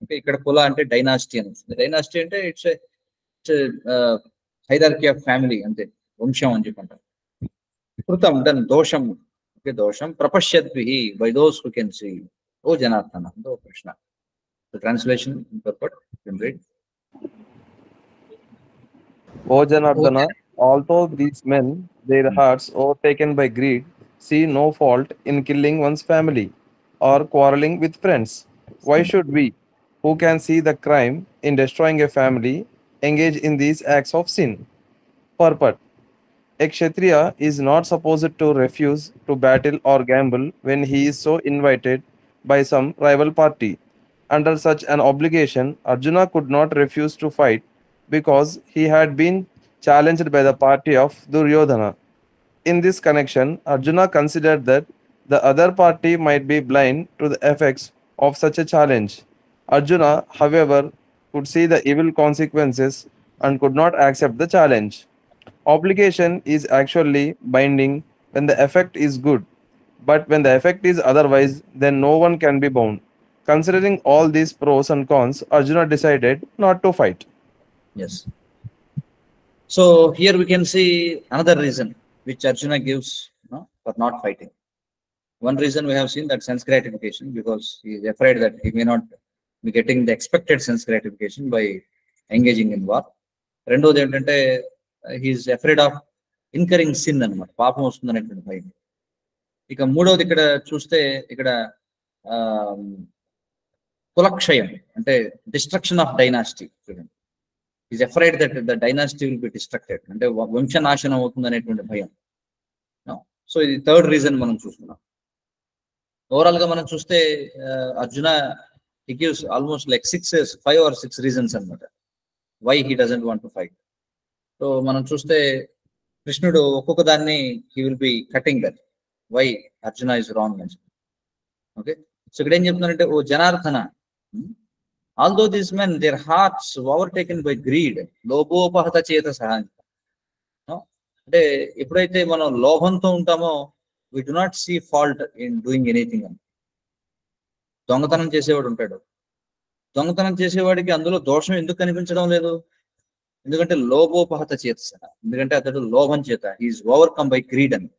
Okay, ikkada kula ante dynasty అని వస్తుంది. Dynasty అంటే it's a hierarchy of family అంతే, వంశం అని చెప్పంటారు. కృతం, then దోషం, okay, దోషం, ప్రపశ్యద్భిః, by those who can see. Oh Janardhana, oh Krishna. The translation in purport, you can read. O Janardana, although these men, their hearts overtaken by greed, see no fault in killing one's family or quarreling with friends, why should we, who can see the crime in destroying a family, engage in these acts of sin? Purport. A Kshatriya is not supposed to refuse to battle or gamble when he is so invited by some rival party. Under such an obligation, Arjuna could not refuse to fight because he had been challenged by the party of Duryodhana. In this connection, Arjuna considered that the other party might be blind to the effects of such a challenge. Arjuna, however, could see the evil consequences and could not accept the challenge. Obligation is actually binding when the effect is good, but when the effect is otherwise, then no one can be bound. Considering all these pros and cons, Arjuna decided not to fight. Yes. So here we can see another reason which Arjuna gives, for not fighting. One reason we have seen, that sense gratification, because he is afraid that he may not be getting the expected sense gratification by engaging in war. రెండోది ఏంటంటే, he is afraid of incurring sin అన్నమాట, పాపం వస్తుంది అనేటువంటి భయం. ఇక మూడవది ఇక్కడ చూస్తే, ఇక్కడ కులక్షయం అంటే డిస్ట్రక్షన్ ఆఫ్ డైనాసిటీ. చూడండి, is afraid that the dynasty will be destructed, అంటే వంశనాశనం అవుతుంది అనేటువంటి భయం. సో ఇది థర్డ్ రీజన్ మనం చూస్తున్నాం. ఓవరాల్ గా మనం చూస్తే Arjuna he gives almost like 5 or 6 reasons అన్నమాట why he doesn't want to fight. So మనం చూస్తే కృష్ణుడు ఒక్కొక్క దాన్ని he will be cutting that why Arjuna is wrong అని. ఓకే, సో ఇక్కడ ఏం చెప్తున్నారంటే, ఓ Janardhana, although these men, their hearts overtaken by greed, లోభోపహత చేతసః. అంటే ఎప్పుడైతే మనం లోభంతో ఉంటామో, we do not see fault in doing anything అని. దొంగతనం చేసేవాడు ఉంటాడు, దొంగతనం చేసేవాడికి అందులో దోషం ఎందుకు కనిపించడం లేదు? ఎందుకంటే లోభోపహత చేతసః, ఎందుకంటే అతడు లోభం చేత, ఈజ్ ఓవర్కమ్ బై గ్రీడ్ అని.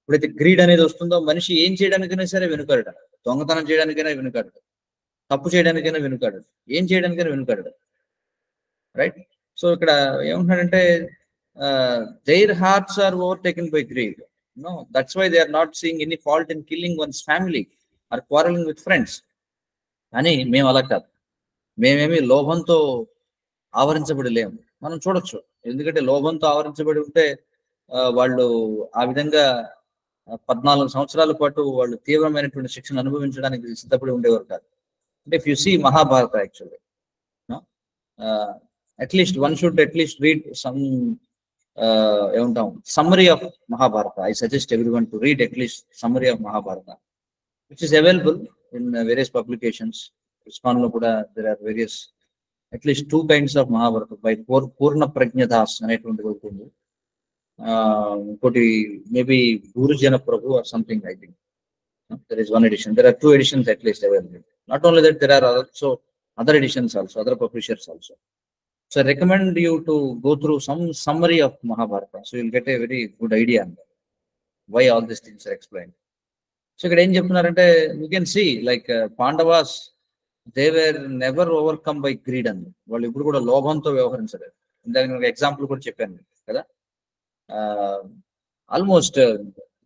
ఎప్పుడైతే గ్రీడ్ అనేది వస్తుందో, మనిషి ఏం చేయడానికైనా సరే వెనుకాడట, దొంగతనం చేయడానికైనా వెనుకాడట, తప్పు చేయడానికైనా వెనుకాడడు, ఏం చేయడానికైనా వెనుకాడడు. రైట్. సో ఇక్కడ ఏమంటున్నాడంటే, their hearts are overtaken by greed. No, that's why they are not seeing any fault in killing one's family or quarreling with friends. అని మేము అలా కాదు, మేమేమి లోభంతో ఆవరించబడి లేము. మనం చూడొచ్చు, ఎందుకంటే లోభంతో ఆవరించబడి ఉంటే వాళ్ళు ఆ విధంగా 14 సంవత్సరాల పాటు వాళ్ళు తీవ్రమైనటువంటి శిక్షను అనుభవించడానికి సిద్ధపడి ఉండేవారు కాదు. అంటే if you see Mahabharata, actually at least one should at least read some ఏమంటాం summary of Mahabharata. I suggest everyone to read at least summary of Mahabharata, which is available in various publications. ISKCON లో కూడా there are various, at least 2 kinds of Mahabharata by పూర్ణ ప్రజ్ఞదాస్ అనేటువంటి ఉంటుంది. ఇంకోటి maybe Gurujana Prabhu or something, I think. There is one edition. There are 2 editions at least available. Not only that, there are also other editions also, other publishers also. So I recommend you to go through some summary of Mahabharata, so you'll get a very good idea why all these things are explained. So ఇక్కడ ఏం చెప్తున్నారంటే, you can see like Pandavas, they were never overcome by greed అని. వాళ్ళు ఇప్పుడు కూడా లోభంతో వ్యవహరించలేదు. ఇందాక నేను example కూడా చెప్పాను కదా, ఆల్మోస్ట్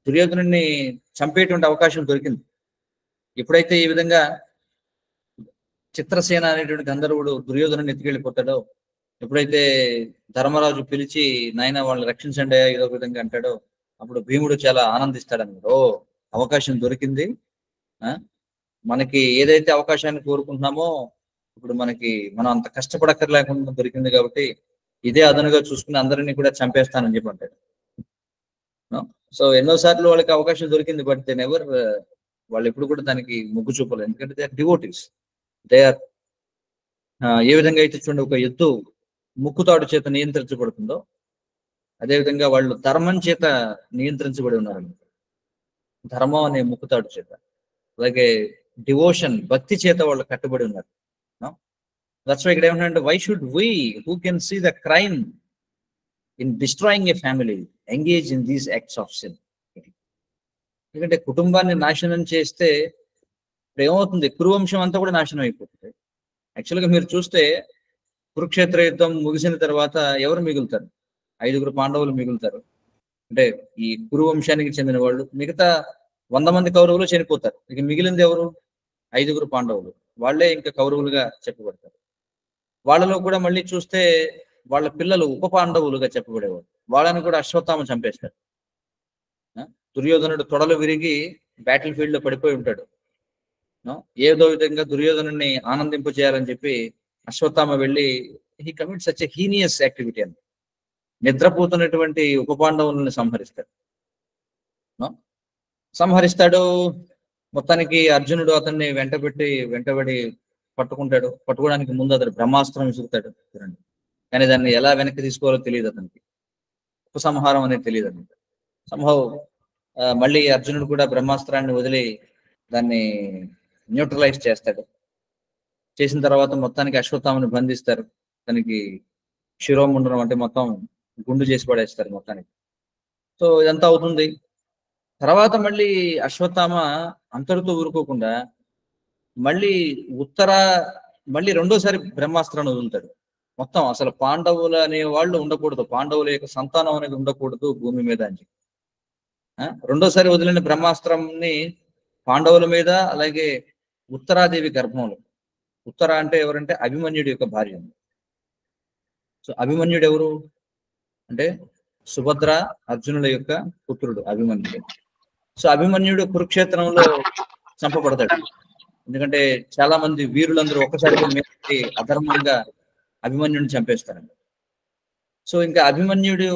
దుర్యోధనుడిని చంపేటువంటి అవకాశం దొరికింది. ఎప్పుడైతే ఈ విధంగా చిత్రసేన అనేటువంటి గంధర్వుడు దుర్యోధనుడిని ఎత్తుకెళ్ళిపోతాడో, ఎప్పుడైతే ధర్మరాజు పిలిచి నాయన వాళ్ళని రక్షించండి ఏదో విధంగా అంటాడో, అప్పుడు భీముడు చాలా ఆనందిస్తాడన్నమాట. ఓ, అవకాశం దొరికింది, మనకి ఏదైతే అవకాశాన్ని కోరుకుంటున్నామో ఇప్పుడు మనం అంత కష్టపడక్కర్లేకుండా దొరికింది కాబట్టి ఇదే అదనుగా చూసుకుని అందరినీ కూడా చంపేస్తానని చెప్పి అంటాడు. సో ఎన్నోసార్లు వాళ్ళకి అవకాశం దొరికింది, బట్ దెన్ ఎవర్ వాళ్ళు ఎప్పుడు కూడా దానికి మొగ్గు చూపలేదు, ఎందుకంటే they are devotees. They are ఏ విధంగా అయితే చూడండి ఒక ఎద్దు ముక్కుతాడు చేత నియంత్రించబడుతుందో అదేవిధంగా వాళ్ళు ధర్మం చేత నియంత్రించబడి ఉన్నారు. ధర్మం అనే ముక్కుతాడు చేత, అలాగే డివోషన్ భక్తి చేత వాళ్ళు కట్టుబడి ఉన్నారు. దట్స్ వై ఇక్కడ ఏమంటే why should we who can see the crime in destroying a family engage in these acts of sin. ఎందుకంటే కుటుంబాన్ని నాశనం చేస్తే ఇప్పుడు ఏమవుతుంది, కురువంశం అంతా కూడా నాశనం అయిపోతుంది. యాక్చువల్గా మీరు చూస్తే కురుక్షేత్ర యుద్ధం ముగిసిన తర్వాత ఎవరు మిగులుతారు? 5 పాండవులు మిగులుతారు. అంటే ఈ కురువంశానికి చెందిన వాళ్ళు. మిగతా 100 మంది కౌరవులు చనిపోతారు. ఇక మిగిలింది ఎవరు? 5 పాండవులు. వాళ్ళే ఇంకా కౌరవులుగా చెప్పబడతారు. వాళ్ళలో కూడా మళ్ళీ చూస్తే వాళ్ళ పిల్లలు ఉప పాండవులుగా చెప్పబడేవారు. వాళ్ళని కూడా అశ్వత్థామ చంపేస్తారు. దుర్యోధనుడు తొడలు విరిగి బ్యాటిల్ ఫీల్డ్ లో పడిపోయి ఉంటాడు. ఏదో విధంగా దుర్యోధనుడిని ఆనందింపజేయాలని చెప్పి అశ్వత్థామ వెళ్ళి he commit such a heinous activity అని నిద్రపోతున్నటువంటి ఉప పాండవులను సంహరిస్తాడు. మొత్తానికి అర్జునుడు అతన్ని వెంటబడి పట్టుకుంటాడు. పట్టుకోవడానికి ముందు అతడు బ్రహ్మాస్త్రం విసురుతాడు. కానీ దాన్ని ఎలా వెనక్కి తీసుకోవాలో తెలియదు అతనికి. ఉపసంహారం అనేది తెలియదు అతనికి. సంభవ్ మళ్ళీ అర్జునుడు కూడా బ్రహ్మాస్త్రాన్ని వదిలి దాన్ని న్యూట్రలైజ్ చేస్తాడు. చేసిన తర్వాత మొత్తానికి అశ్వత్థామని బంధిస్తారు. తనకి శిరోముండనం అంటే మొత్తం గుండు చేసి పడేస్తారు మొత్తానికి. సో ఇదంతా అవుతుంది. తర్వాత మళ్ళీ అశ్వత్థామ అంతటితో ఊరుకోకుండా మళ్ళీ రెండోసారి బ్రహ్మాస్త్రాన్ని వదులుతాడు. మొత్తం అసలు పాండవులు అనే వాళ్ళు ఉండకూడదు, పాండవుల యొక్క సంతానం అనేది ఉండకూడదు భూమి మీద అని. రెండోసారి వదిలిన బ్రహ్మాస్త్రంని పాండవుల మీద, అలాగే ఉత్తరాదేవి గర్భంలో. ఉత్తర అంటే ఎవరంటే అభిమన్యుడి యొక్క భార్య. సో అభిమన్యుడు ఎవరు అంటే సుభద్ర అర్జునుల యొక్క పుత్రుడు అభిమన్యుడు. సో అభిమన్యుడు కురుక్షేత్రంలో చంపబడతాడు. ఎందుకంటే చాలా మంది వీరులందరూ ఒక్కసారిగా మీద అధర్మంగా అభిమన్యుడిని చంపేస్తారండి. సో ఇంకా అభిమన్యుడు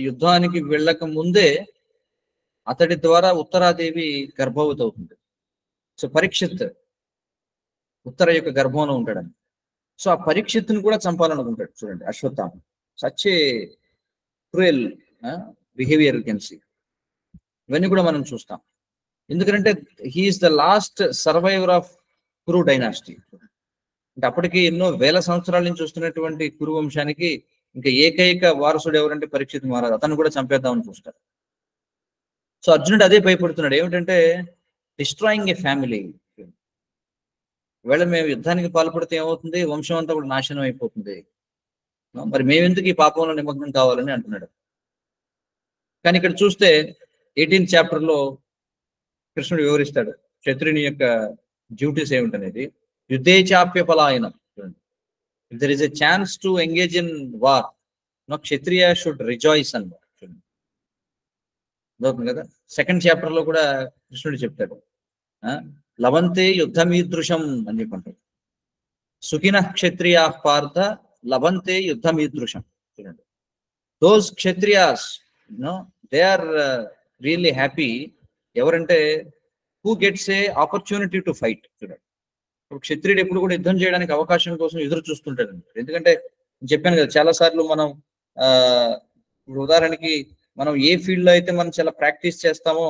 యుద్ధానికి వెళ్ళక ముందే అతడి ద్వారా ఉత్తరాదేవి గర్భవతి అవుతుంది. సో పరీక్షిత్ ఉత్తర యొక్క గర్భంలో ఉంటాడని. సో ఆ పరీక్షిత్తుని కూడా చంపాలనుకుంటాడు. చూడండి Ashwatthama such a cruel behaviour you can see. ఇవన్నీ కూడా మనం చూస్తాం. ఎందుకంటే he's the last survivor of Kuru dynasty. అంటే అప్పటికి ఎన్నో వేల సంవత్సరాల నుంచి వస్తున్నటువంటి కురు వంశానికి ఇంకా ఏకైక వారసుడు ఎవరంటే పరీక్షిత్ మహారాజు. అతను కూడా చంపేద్దామని చూస్తారు. సో అర్జునుడు అదే భయపడుతున్నాడు. ఏమిటంటే డిస్ట్రాయింగ్ ఏ ఫ్యామిలీ. ఒకవేళ మేము యుద్ధానికి పాల్పడితే ఏమవుతుంది, వంశం అంతా కూడా నాశనం అయిపోతుంది. మరి మేమెందుకు ఈ పాపంలో నిమగ్నం కావాలని అంటున్నాడు. కానీ ఇక్కడ చూస్తే 18th చాప్టర్లో కృష్ణుడు వివరిస్తాడు క్షత్రుని యొక్క డ్యూటీస్ ఏమిటనేది. యుద్ధే చాప్య పలాయనం. If there is a chance to engage in war, kshatriya should rejoice అన్నమాట. అవుతుంది కదా. 2nd చాప్టర్ లో కూడా కృష్ణుడు చెప్తాడు లవంతే యుద్ధమీదృశం అని చెప్పంటాడు. సుఖిన క్షత్రియా పార్థ లవంతే యుద్ధమీదృశం. చూడండి those kshatriyas they are really happy. ఎవరంటే who gets a opportunity to fight. చూడండి క్షత్రియుడు ఎప్పుడు కూడా యుద్ధం చేయడానికి అవకాశం కోసం ఎదురు చూస్తుంటాడు. ఎందుకంటే చెప్పాను కదా చాలా సార్లు మనం ఉదాహరణకి మనం ఏ ఫీల్డ్ లో అయితే మనం చాలా ప్రాక్టీస్ చేస్తామో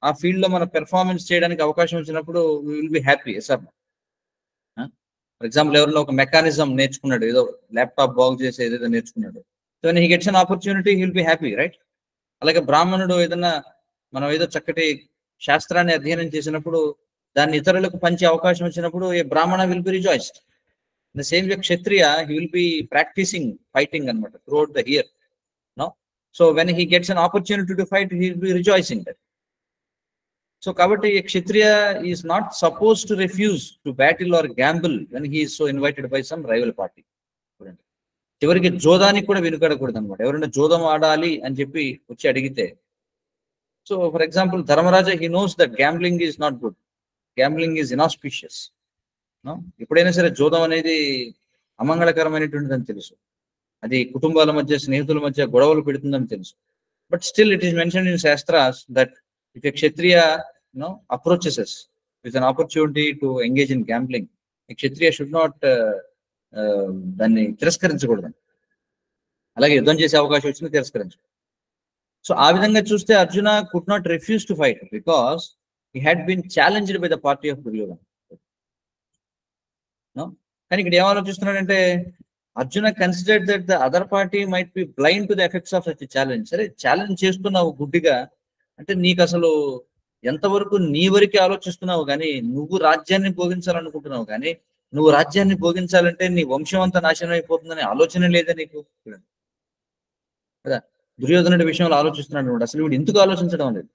ఆ ఫీల్డ్ లో మనం పెర్ఫార్మెన్స్ చేయడానికి అవకాశం వచ్చినప్పుడు we will be happy. Sir for example ఎవరైనా ఒక మెకానిజం నేర్చుకున్నాడు, ఏదో ల్యాప్టాప్ బాగు చేసి ఏదైతే నేర్చుకున్నాడు, so he gets an opportunity he will be happy, right? అలాగే బ్రాహ్మణుడు ఏదైనా మనం ఏదో చక్కటి శాస్త్రాన్ని అధ్యయనం చేసినప్పుడు దాన్ని ఇతరులకు పంచే అవకాశం వచ్చినప్పుడు a brahmana will be rejoiced. The same way kshatriya he will be practising fighting అనమాట throughout the year. No so when he gets an opportunity to fight he will be rejoicing that. So కాబట్టి kshatriya is not suppose to refuse to battle or gamble when he is so invited by some rival party. చూడండి చివరికి జోదానికి కూడా వెనుకడకూడదు అనమాట. ఎవరైనా జోదం ఆడాలి అని చెప్పి వచ్చి అడిగితే, so for example Dharmaraja he knows that gambling is not good, gambling is inauspicious. ఎప్పుడైనా సరే జోదం అనేది అమంగళకరమైనటువంటిదని తెలుసు, అది కుటుంబాల మధ్య స్నేహితుల మధ్య గొడవలు పెడుతుందని తెలుసు. But still it is mentioned in shastras that if a kshatriya approaches us with an opportunity to engage in gambling, Kshatriya should not దాన్ని తిరస్కరించకూడదు, అలాగే యుద్ధం చేసే అవకాశం వచ్చింది తిరస్కరించు. సో ఆ విధంగా చూస్తే Arjuna could not refuse to fight because he had been challenged by the party of Duryodhana. కానీ ఇక్కడ ఏం ఆలోచిస్తున్నాడంటే Arjuna considered that the other party might be blind to the effects of such challenge. సరే ఛాలెంజ్ చేస్తున్నావు గుడ్డిగా, అంటే నీకు అసలు ఎంతవరకు నీ వరకే ఆలోచిస్తున్నావు కానీ నువ్వు రాజ్యాన్ని భోగించాలనుకుంటున్నావు, కానీ నువ్వు రాజ్యాన్ని భోగించాలంటే నీ వంశం అంతా నాశనం అయిపోతుందనే ఆలోచన లేదా నీకు కదా. దుర్యోధనుడి విషయంలో ఆలోచిస్తున్నాడు, అసలు వీడు ఎందుకు ఆలోచించడం లేదు.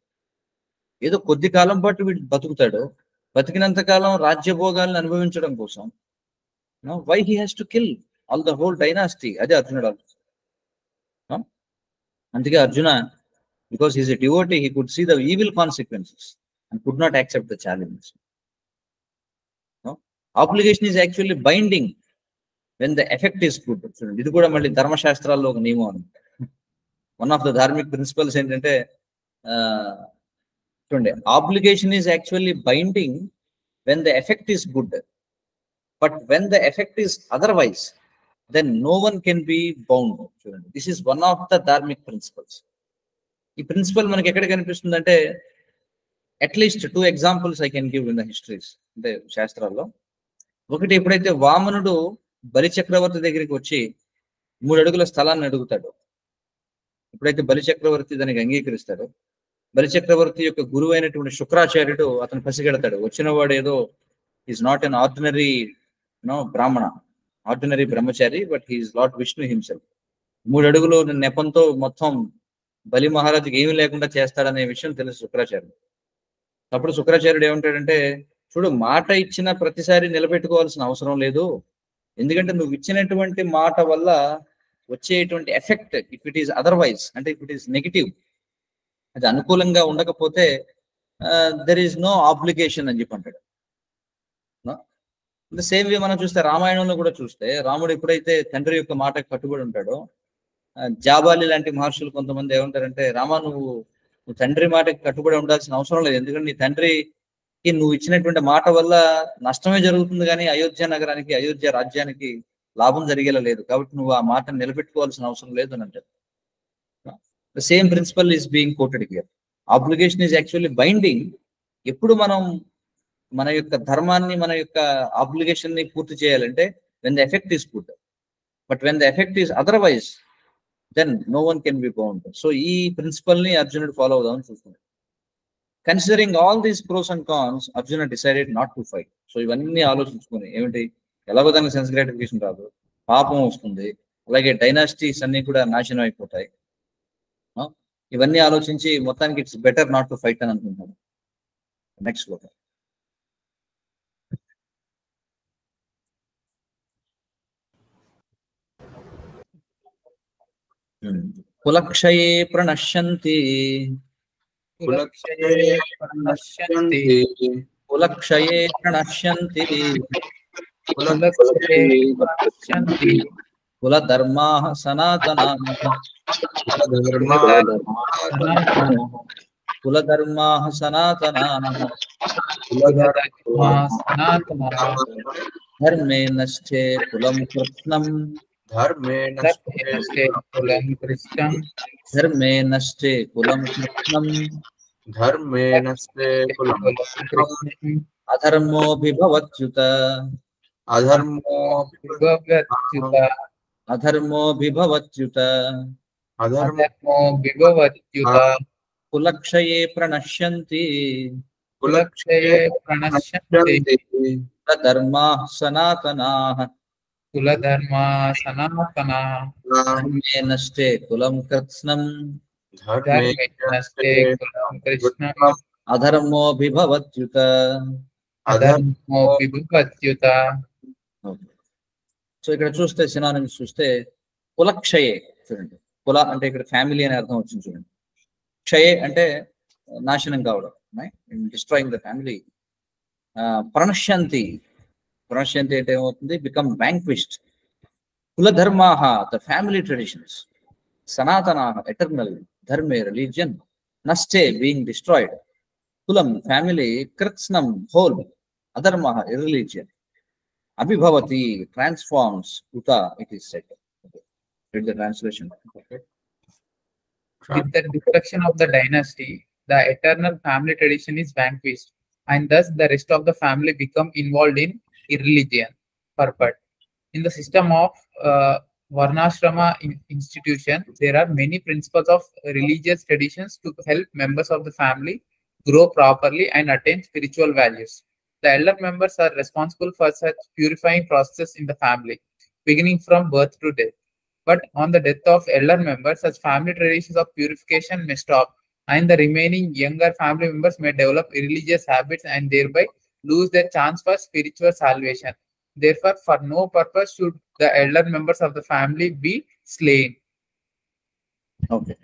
ఏదో కొద్ది కాలం పాటు వీడు బతుకుతాడు, బతికినంత కాలం రాజ్యభోగాలను అనుభవించడం కోసం why he has to kill all the whole dynasty. అదే అర్జునుడు ఆలోచన. అందుకే Arjuna, because he is a devotee, he could see the evil consequences and could not accept the challenge. No? Obligation is actually binding when the effect is good. ఇది కూడా మళ్ళీ ధర్మశాస్త్రాల్లో ఒక నియమం అనమాట. One of the dharmic principles ఏంటంటే చూడండి, obligation is actually binding when the effect is good, but when the effect is otherwise then no one can be bound. చూడండి, this is one of the dharmic principles. ఈ principle మనకి ఎక్కడ కనిపిస్తుంది అంటే, at least 2 examples I can give in the histories, అంటే శాస్త్రాల్లో. ఒకటి, ఎప్పుడైతే వామనుడు బలి చక్రవర్తి దగ్గరికి వచ్చి 3 అడుగుల స్థలాన్ని అడుగుతాడు, ఎప్పుడైతే బలి చక్రవర్తి దానికి అంగీకరిస్తాడో, బలి చక్రవర్తి యొక్క గురువు అయినటువంటి శుక్రాచార్యుడు అతను పసిగడతాడు, వచ్చిన వాడు ఏదో is not an ordinary Brahmana, ordinary brahmachari, but he's lord Vishnu himself. 3 అడుగులు నెపంతో మొత్తం బలి మహారాజుకి ఏమీ లేకుండా చేస్తాడనే విషయం తెలుసు శుక్రాచార్యుడు. అప్పుడు శుక్రాచార్యుడు ఏమంటాడంటే, చూడు, మాట ఇచ్చిన ప్రతిసారి నిలబెట్టుకోవాల్సిన అవసరం లేదు, ఎందుకంటే నువ్వు ఇచ్చినటువంటి మాట వల్ల వచ్చేటువంటి effect if it is otherwise, అంటే ఇఫ్ ఇట్ ఈస్ నెగిటివ్, అది అనుకూలంగా ఉండకపోతే దెర్ ఈస్ నో ఆబ్లిగేషన్ అని చెప్పి అంటాడు. సేమ్ వే మనం చూస్తే రామాయణంలో కూడా చూస్తే, రాముడు ఎప్పుడైతే తండ్రి యొక్క మాటకు కట్టుబడి ఉంటాడో, జాబాలి లాంటి మహర్షులు కొంతమంది ఏమంటారంటే, రామా నువ్వు తండ్రి మాటకి కట్టుబడి ఉండాల్సిన అవసరం లేదు, ఎందుకంటే నీ తండ్రికి నువ్వు ఇచ్చినటువంటి మాట వల్ల నష్టమే జరుగుతుంది, కానీ అయోధ్య నగరానికి, అయోధ్య రాజ్యానికి లాభం జరిగేలా లేదు, కాబట్టి నువ్వు ఆ మాటను నిలబెట్టుకోవాల్సిన అవసరం లేదు అని అంటారు. The same principle is being quoted here. Obligation is actually binding ఎప్పుడు మనం మన యొక్క ధర్మాన్ని, మన యొక్క ఆబ్లిగేషన్ ని పూర్తి చేయాలంటే when the effect is good, but when the effect is otherwise then no one can be bound. So ఈ ప్రిన్సిపల్ ని అర్జునుడు ఫాలో అవుదామని చూస్తున్నాడు. Considering all these pros and cons, Arjuna decided not to fight. So ఇవన్నీ ఆలోచించుకొని, ఏమిటి, ఎలాగో దానికి సెన్స్ గ్రాటిఫికేషన్ రాదు, పాపం వస్తుంది, అలాగే డైనాసిటీస్ అన్ని కూడా నాశనం అయిపోతాయి, ఇవన్నీ ఆలోచించి మొత్తానికి it's better not to fight అని అనుకుంటున్నాడు. నెక్స్ట్ శ్లోక. కులక్షయే ప్రణశ్యంతి కులక్షయే ప్రణశ్యంతి కులధర్మాః సనాతనాః కులధర్మాః సనాతనాః ధర్మే నష్టే కులం కృత్స్నం ధర్మే నష్టే కులం కృత్స్నం ధర్మే నష్టే కులం కృత్స్నం ధర్మే నష్టే కులం కృత్స్నం అధర్మోభిభవత్యుత అధర్మోభిభవత్యుత కులక్షయే ప్రణశ్యంతి కులధర్మాః సనాతనాః ధర్మే నష్టే కులం కృత్స్నం అధర్మోభిభవత్యుత. సో ఇక్కడ చూస్తే సినానిమ్స్ చూస్తే కులక్షయే, చూడండి, కుల అంటే ఇక్కడ ఫ్యామిలీ అనే అర్థం వచ్చింది చూడండి, క్షయే అంటే నాశనం కావడం, డిస్ట్రాయింగ్ ద ఫ్యామిలీ. ప్రణశ్యంతి, ప్రణశ్యంతి అంటే ఏమవుతుంది, బికమ్ వ్యాంక్విష్డ్. కులధర్మాః, ద ఫ్యామిలీ ట్రెడిషన్స్. సనాతనాః, ఎటర్నల్. ధర్మే, రిలీజియన్. నష్టే, బీయింగ్ destroyed. కులం, ఫ్యామిలీ. కృత్స్నం, హోల్. అధర్మః, irreligion. Abhibhavati transforms. Uta, it is said. Okay. Read the translation. Okay. With the destruction of the dynasty, the eternal family tradition is vanquished, and thus the rest of the family become involved in irreligion purport. In the system of Varnashrama institution, there are many principles of religious traditions to help members of the family grow properly and attain spiritual values. The elder members are responsible for such purifying process in the family, beginning from birth to death. But on the death of elder members, such family traditions of purification may stop, and the remaining younger family members may develop religious habits and thereby lose their chance for spiritual salvation. Therefore, for no purpose should the elder members of the family be slain. Okay.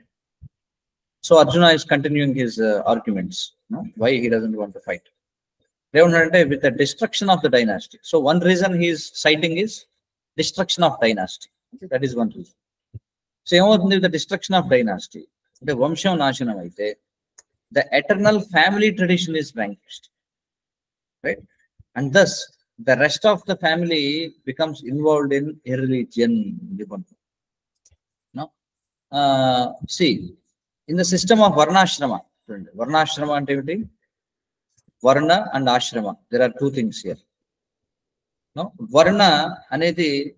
So Arjuna is continuing his arguments. No? Why he doesn't want to fight. With the destruction of the dynasty. So one reason he is citing is destruction of dynasty. Okay, that is one reason. So with the destruction of dynasty, the Vamsham Nashanam aithe, the eternal family tradition is vanquished. Right? And thus the rest of the family becomes involved in irreligion. No? See, in the system of Varnashrama, Varnashrama and everything, Varna and Ashrama, there are two things here. No? Varna anedi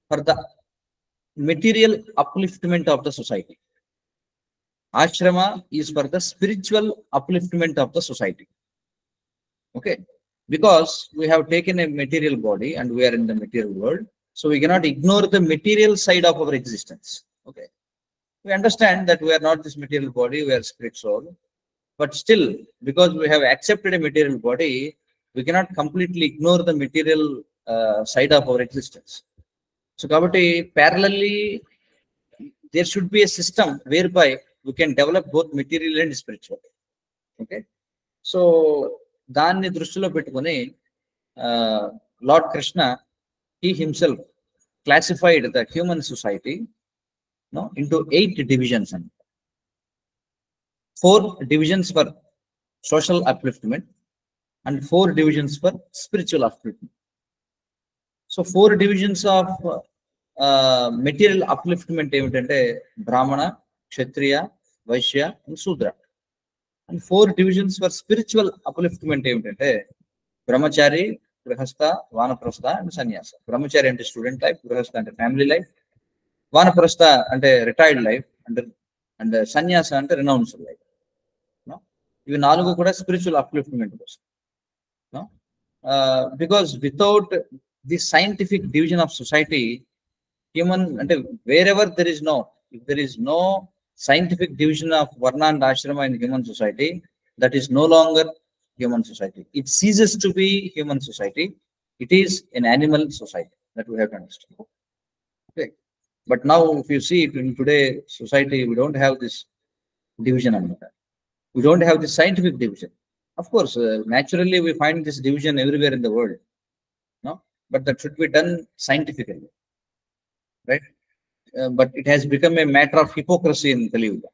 for the material upliftment of the society. Ashrama is for the spiritual upliftment of the society. Okay? Because we have taken a material body and we are in the material world, so we cannot ignore the material side of our existence. Okay? We understand that we are not this material body, we are spirit soul. But still, because we have accepted a material body, we cannot completely ignore the material side of our existence. So, parallelly, there should be a system whereby we can develop both material and spiritual. Okay? So, Dhanni Drushtilo Pettukoni, Lord Krishna, he himself classified the human society into 8 divisions. 4 divisions for social upliftment and 4 divisions for spiritual upliftment. So 4 divisions of material upliftment emitante Brahmana, Kshatriya, Vaishya and Sudra. And 4 divisions for spiritual upliftment emitante Brahmachari, Grihastha, Vanaprastha and Sannyasa. Brahmachari ante student life, Grihastha ante family life, Vanaprastha ante retired life, and Sannyasa ante renounced life. Even all go spiritual upliftment. No? Because without this scientific division of society, human, wherever there is no scientific division of Varna and Ashrama in human society, that is no longer human society. It ceases to be human society. It is an animal society. That we have to understand. Okay. But now, if you see it in today's society, we don't have this division. We don't have this scientific division. Of course, naturally we find this division everywhere in the world. No, but that should be done scientifically, right? But it has become a matter of hypocrisy in Kali Yuga.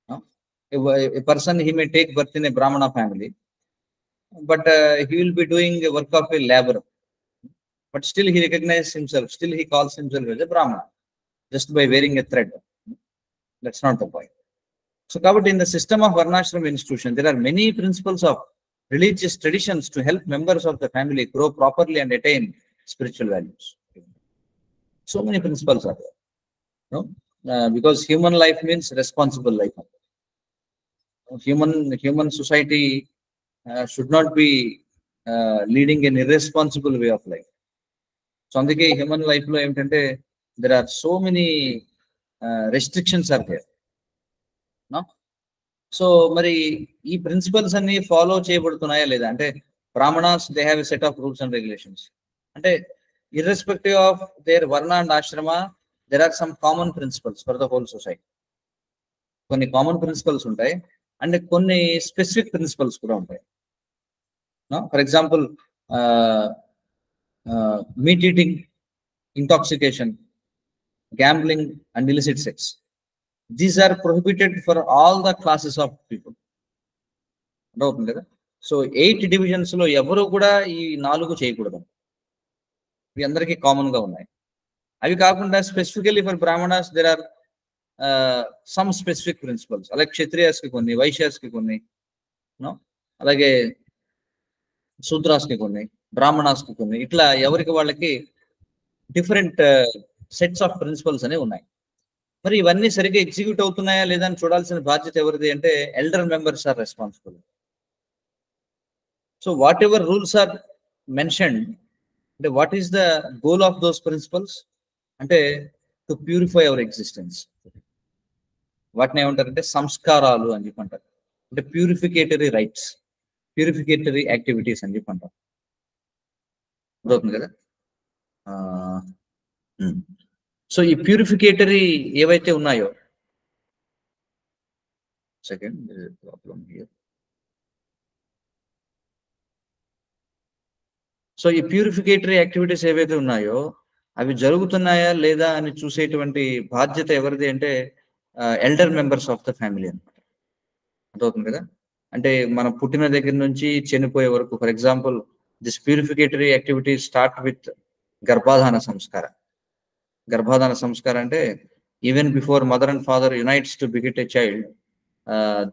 No? A person, he may take birth in a Brahmana family, but he will be doing the work of a laborer. But still he recognizes himself, still he calls himself as a Brahmana, just by wearing a thread. That's not the point. So, in the system of Varnashram institution, there are many principles of religious traditions to help members of the family grow properly and attain spiritual values. So many principles are there. No? Because human life means responsible life. Human society should not be leading an irresponsible way of life. So, on the human life, there are so many restrictions are there. No? So, Mari, these principles are follow Brahmanas, they have a set of rules and regulations. And irrespective of their Varna and Ashrama, there are some common principles for the whole society. కొన్ని common principles ఉంటాయి and కొన్ని specific principles కూడా ఉంటాయి. No? For example, meat eating, intoxication, gambling and illicit sex. These are prohibited for all the classes of people. So 8 divisions lo evaru kuda ee 4 cheyakudadu. ఇవి అందరికీ common గా ఉన్నాయి. అవి కాకుండా specifically for Brahmanas there are some specific principles. అలాగే క్షత్రియాస్ కి కొన్ని, వైశ్యాస్ కి కొన్ని, అలాగే శూద్రాస్ కి కొన్ని, బ్రాహ్మణాస్ కి కొన్ని, ఇట్లా ఎవరికి వాళ్ళకి డిఫరెంట్ సెట్స్ ఆఫ్ ప్రిన్సిపల్స్ అనేవి ఉన్నాయి. మరి ఇవన్నీ సరిగ్గా ఎగ్జిక్యూట్ అవుతున్నాయా లేదా అని చూడాల్సిన బాధ్యత ఎవరిది అంటే elder members are responsible. So what ever rules మెన్షన్డ్, mentioned what is the goal of those principles అంటే టు ప్యూరిఫై అవర్ ఎగ్జిస్టెన్స్. వాటిని ఏమంటారంటే సంస్కారాలు అని చెప్పి అంటారు. అంటే ప్యూరిఫికేటరీ రైట్స్, ప్యూరిఫికేటరీ యాక్టివిటీస్ అని చెప్పి అంటారు. అర్థవుతుంది కదా. సో ఈ ప్యూరిఫికేటరీ ఏవైతే ఉన్నాయో, సెకండ్ ప్రాబ్లమ్ హియర్. సో ఈ ప్యూరిఫికేటరీ యాక్టివిటీస్ ఏవైతే ఉన్నాయో అవి జరుగుతున్నాయా లేదా అని చూసేటువంటి బాధ్యత ఎవరిది అంటే elder members of the family అనమాట. అర్థవుతుంది కదా. అంటే మనం పుట్టిన దగ్గర నుంచి చనిపోయే వరకు, for example this purificatory activity start with గర్భాధాన సంస్కారం. గర్భాధాన సంస్కారం అంటే even before mother and father unites to beget a child,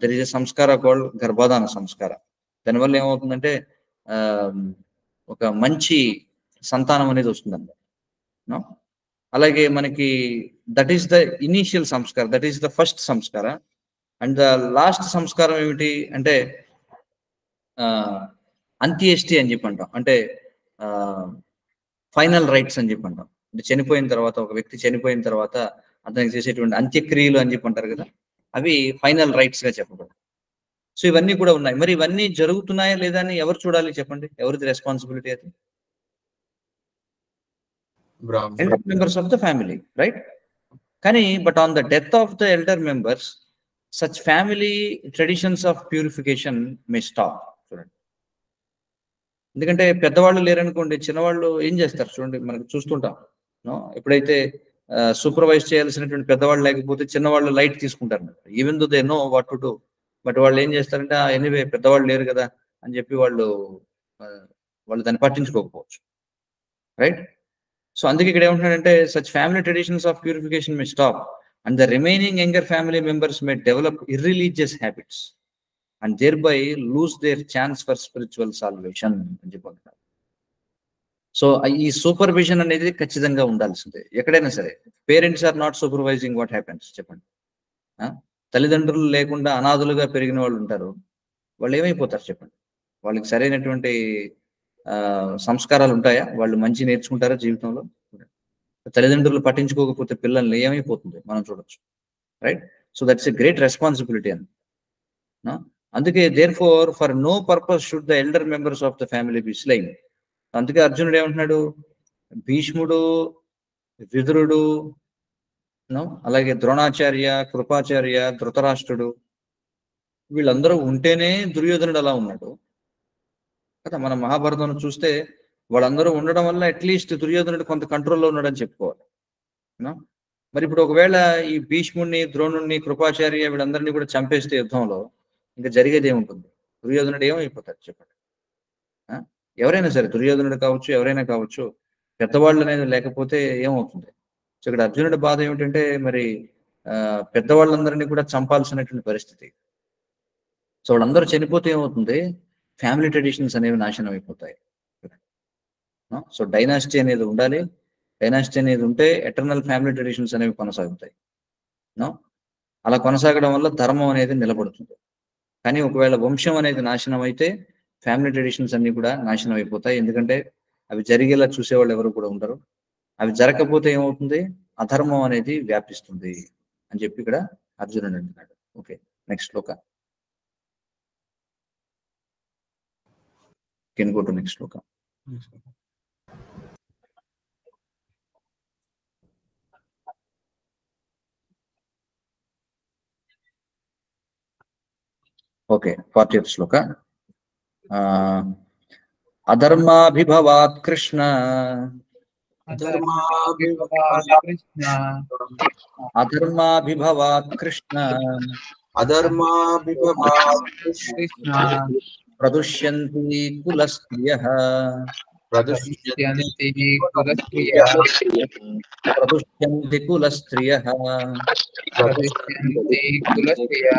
there is a samskara called గర్భాధాన సంస్కారం. దానివల్ల ఏమవుతుందంటే ఒక మంచి సంతానం అనేది వస్తుందండి. అలాగే మనకి దట్ ఈస్ ద ఇనీషియల్ సంస్కారం, దట్ ఈస్ ద ఫస్ట్ సంస్కారం. అండ్ ద లాస్ట్ సంస్కారం ఏమిటి అంటే అంత్యేష్టి అని చెప్పి అంటాం. అంటే ఫైనల్ రైట్స్ అని చెప్పి అంటాం. అంటే చనిపోయిన తర్వాత, ఒక వ్యక్తి చనిపోయిన తర్వాత అతనికి చేసేటువంటి అంత్యక్రియలు అని చెప్పి అంటారు కదా, అవి ఫైనల్ రైట్స్ గా చెప్పబడతాయి. సో ఇవన్నీ కూడా ఉన్నాయి. మరి ఇవన్నీ జరుగుతున్నాయా లేదా అని ఎవరు చూడాలి చెప్పండి? ఎవరిది రెస్పాన్సిబిలిటీ అది? Elder members of the family, right? కానీ but on the death of the elder members such family traditions of purification may stop. చూడండి, ఎందుకంటే పెద్దవాళ్ళు లేరనుకోండి, చిన్నవాళ్ళు ఏం చేస్తారు చూడండి, మనకు చూస్తుంటాం. ఎప్పుడైతే సూపర్వైజ్ చేయాల్సినటువంటి పెద్దవాళ్ళు లేకపోతే చిన్నవాళ్ళు లైట్ తీసుకుంటారు. Even though they know what to do, but వాళ్ళు ఏం చేస్తారంటే ఎనీవే పెద్దవాళ్ళు లేరు కదా అని చెప్పి వాళ్ళు దాన్ని పట్టించుకోకపోవచ్చు, రైట్? సో అందుకే ఇక్కడ ఏమంటున్నాడంటే such family traditions of purification may stop and the remaining younger family members may develop irreligious habits and thereby lose their chance for spiritual salvation అని చెప్పంటున్నారు. సో ఈ సూపర్విజన్ అనేది ఖచ్చితంగా ఉండాల్సిందే ఎక్కడైనా సరే. Parents are not supervising what happens చెప్పండి. తల్లిదండ్రులు లేకుండా అనాథులుగా పెరిగిన వాళ్ళు ఉంటారు, వాళ్ళు ఏమైపోతారు చెప్పండి? వాళ్ళకి సరైనటువంటి సంస్కారాలు ఉంటాయా? వాళ్ళు మంచి నేర్చుకుంటారా జీవితంలో? తల్లిదండ్రులు పట్టించుకోకపోతే పిల్లల్ని ఏమైపోతుంది మనం చూడొచ్చు, right? So that's a great responsibility అని. అందుకే therefore no purpose should the elder members of the family be slain. అందుకే అర్జునుడు ఏమంటున్నాడు, భీష్ముడు, విదురుడు, అలాగే ద్రోణాచార్య, కృపాచార్య, ధృతరాష్ట్రుడు, వీళ్ళందరూ ఉంటేనే దుర్యోధనుడు అలా ఉన్నాడు కదా. మన మహాభారతం చూస్తే వాళ్ళందరూ ఉండడం వల్ల అట్లీస్ట్ దుర్యోధనుడు కొంత కంట్రోల్లో ఉన్నాడని చెప్పుకోవాలి. మరి ఇప్పుడు ఒకవేళ ఈ భీష్ముడిని, ద్రోణుడిని, కృపాచార్య వీళ్ళందరినీ కూడా చంపేస్తే యుద్ధంలో ఇంకా జరిగేది ఏముంటుంది? దుర్యోధనుడు ఏమైపోతాడు చెప్పండి? ఎవరైనా సరే, దుర్యోధనుడు కావచ్చు, ఎవరైనా కావచ్చు, పెద్దవాళ్ళు అనేది లేకపోతే ఏమవుతుంది? సో ఇక్కడ అర్జునుడి బాధ ఏమిటంటే మరి పెద్దవాళ్ళందరినీ కూడా చంపాల్సినటువంటి పరిస్థితి. సో వాళ్ళందరూ చనిపోతే ఏమవుతుంది? ఫ్యామిలీ ట్రెడిషన్స్ అనేవి నాశనం అయిపోతాయి. సో డైనాసిటీ అనేది ఉండాలి. డైనాసిటీ అనేది ఉంటే ఎటర్నల్ ఫ్యామిలీ ట్రెడిషన్స్ అనేవి కొనసాగుతాయి. అలా కొనసాగడం వల్ల ధర్మం అనేది నిలబడుతుంది. కానీ ఒకవేళ వంశం అనేది నాశనం అయితే ఫ్యామిలీ ట్రెడిషన్స్ అన్ని కూడా నాశనం అయిపోతాయి. ఎందుకంటే అవి జరిగేలా చూసేవాళ్ళు ఎవరు కూడా ఉండరు. అవి జరగకపోతే ఏమవుతుంది? అధర్మం అనేది వ్యాపిస్తుంది అని చెప్పి ఇక్కడ అర్జునుడు అంటున్నాడు. Okay, next shloka. Can go to next shloka. Okay, 40th shloka. అధర్మాభిభవాత్ కృష్ణ అధర్మాభిభవాత్ కృష్ణ ప్రదుష్యంతి కులస్త్రియః Pradusyanti Kulastriya. Pradusyanti Kulastriyah. Pradusyanti Kulastriya.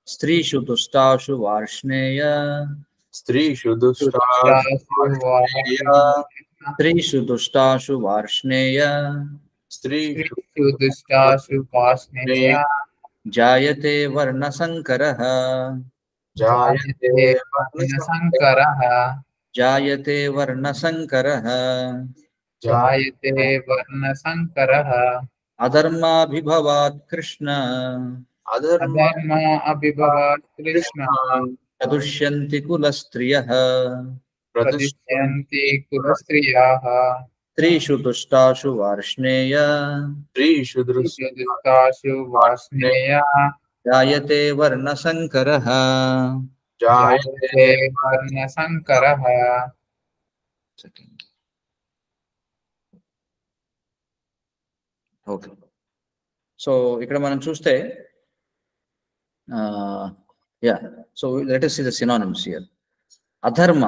Strishu Dustashu Varshneya. Strishu Dushta. Strishu Dustashu Vasneya. Jayate Varna Sankaraha. Jayate Varna Sankaraha. Jayate Varna Sankaraha. Jayate Varna Sankaraha. Adharma Bhibhavat Krishna. Adharma Abhibhavat Krishna. Pradusyanti Kulastriyah. Pradusyanti Kulastriyaha. Strishu Dustashu Varshneya. Strishu Dustashu Vasneya. Jayate Varna Sankaraha. Jayate Varna Sankaraha. Okay, so ఇక్కడ మనం చూస్తే yeah, so let us see the synonyms here. అధర్మ,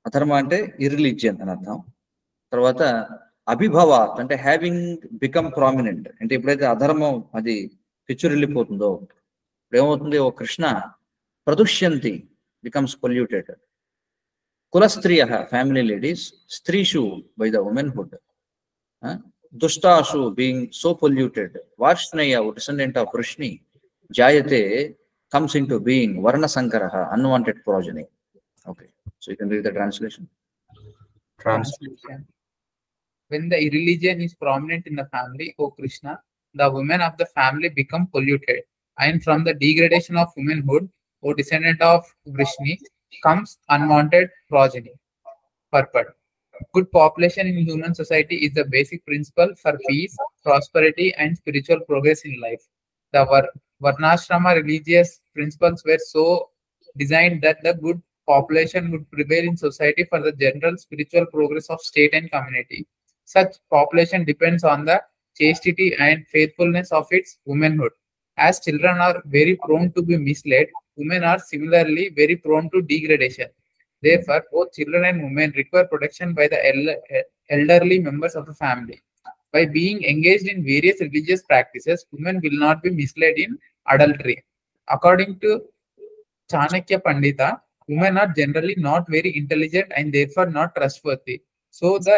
అధర్మ అంటే ఇర్రిలిజియన్ అని అర్థం. తర్వాత అభిభవాత్ అంటే హ్యావింగ్ బికమ్ ప్రామినెంట్, అంటే ఎప్పుడైతే అధర్మం అది పిచ్చురిల్లిపోతుందో ఇప్పుడు ఏమవుతుంది, ఓ కృష్ణ ప్రదుష్యంతి బికమ్స్ పొల్యూటెడ్. కులస్త్రియ ఫ్యామిలీ లేడీస్, స్త్రీషు బై ద ఉమెన్హుడ్, దుష్టాషు being so polluted, Varshneya descendant of Vrishni, జాయతే comes into being varna sankaraha, unwanted progeny. Okay, so you can read the translation. Translation. When the irreligion is prominent in the family, O Krishna, the women of the family become polluted, and from the degradation of womanhood, O descendant of Vrishni, comes unwanted progeny. Purport. Good population in human society is the basic principle for peace, prosperity, and spiritual progress in life. The Varnashrama religious principles were so designed that the good population would prevail in society for the general spiritual progress of state and community. Such population depends on the chastity and faithfulness of its womanhood. As children are very prone to be misled, women are similarly very prone to degradation. Therefore, both children and women require protection by the elderly members of the family. By being engaged in various religious practices, women will not be misled in adultery. According to Chanakya Pandita, women are generally not very intelligent and therefore not trustworthy. So the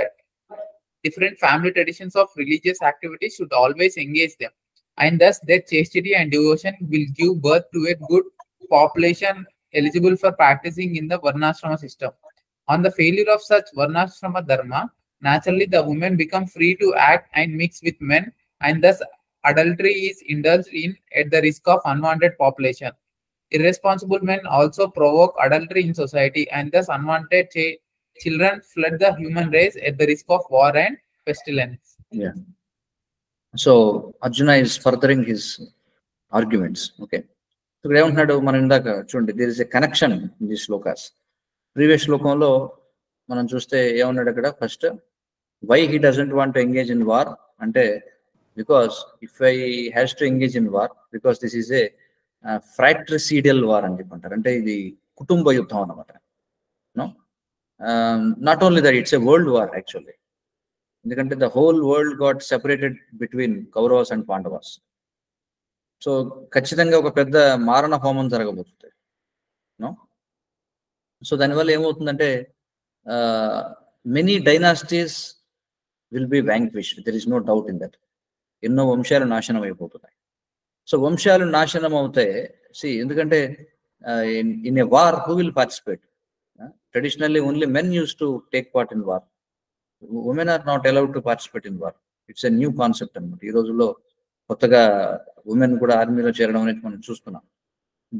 different family traditions of religious activities should always engage them, and thus their chastity and devotion will give birth to a good population eligible for practicing in the Varnashrama system. On the failure of such Varnashrama dharma, naturally the women become free to act and mix with men, and thus adultery is indulged in at the risk of unwanted population. Irresponsible men also provoke adultery in society, and thus unwanted children flood the human race at the risk of war and pestilence. Yeah. So Arjuna is furthering his arguments. Okay. ఇక్కడ ఏమంటున్నాడు, మనం ఇందాక చూడండి, there is a connection in the shlokas. Previous శ్లోకంలో మనం చూస్తే ఏమన్నాడు అక్కడ, first why he doesn't want to engage in war అంటే, because if I has to engage in war, because this is a fratricidal war అని చెప్పంటారు, అంటే ఇది కుటుంబ యుద్ధం అన్నమాట. No, not only that, it's a world war actually, ఎందుకంటే the whole world got separated between Kauravas and Pandavas. So ఖచ్చితంగా ఒక పెద్ద మారణ హోమం జరగబోతుంది. నో, సో దానివల్ల ఏమవుతుందంటే many dynasties will be vanquished, there is no doubt in that. ఎన్నో వంశాలు నాశనం అయిపోతున్నాయి. సో వంశాలు నాశనం అవుతాయి. ఎందుకంటే in a war who will participate? Traditionally only men use to take part in war. Women are not allowed to participate in war. It's a new concept అనమాట. ఈ రోజుల్లో కొత్తగా ఉమెన్ కూడా ఆర్మీలో చేరడం అనేది మనం చూస్తున్నాం.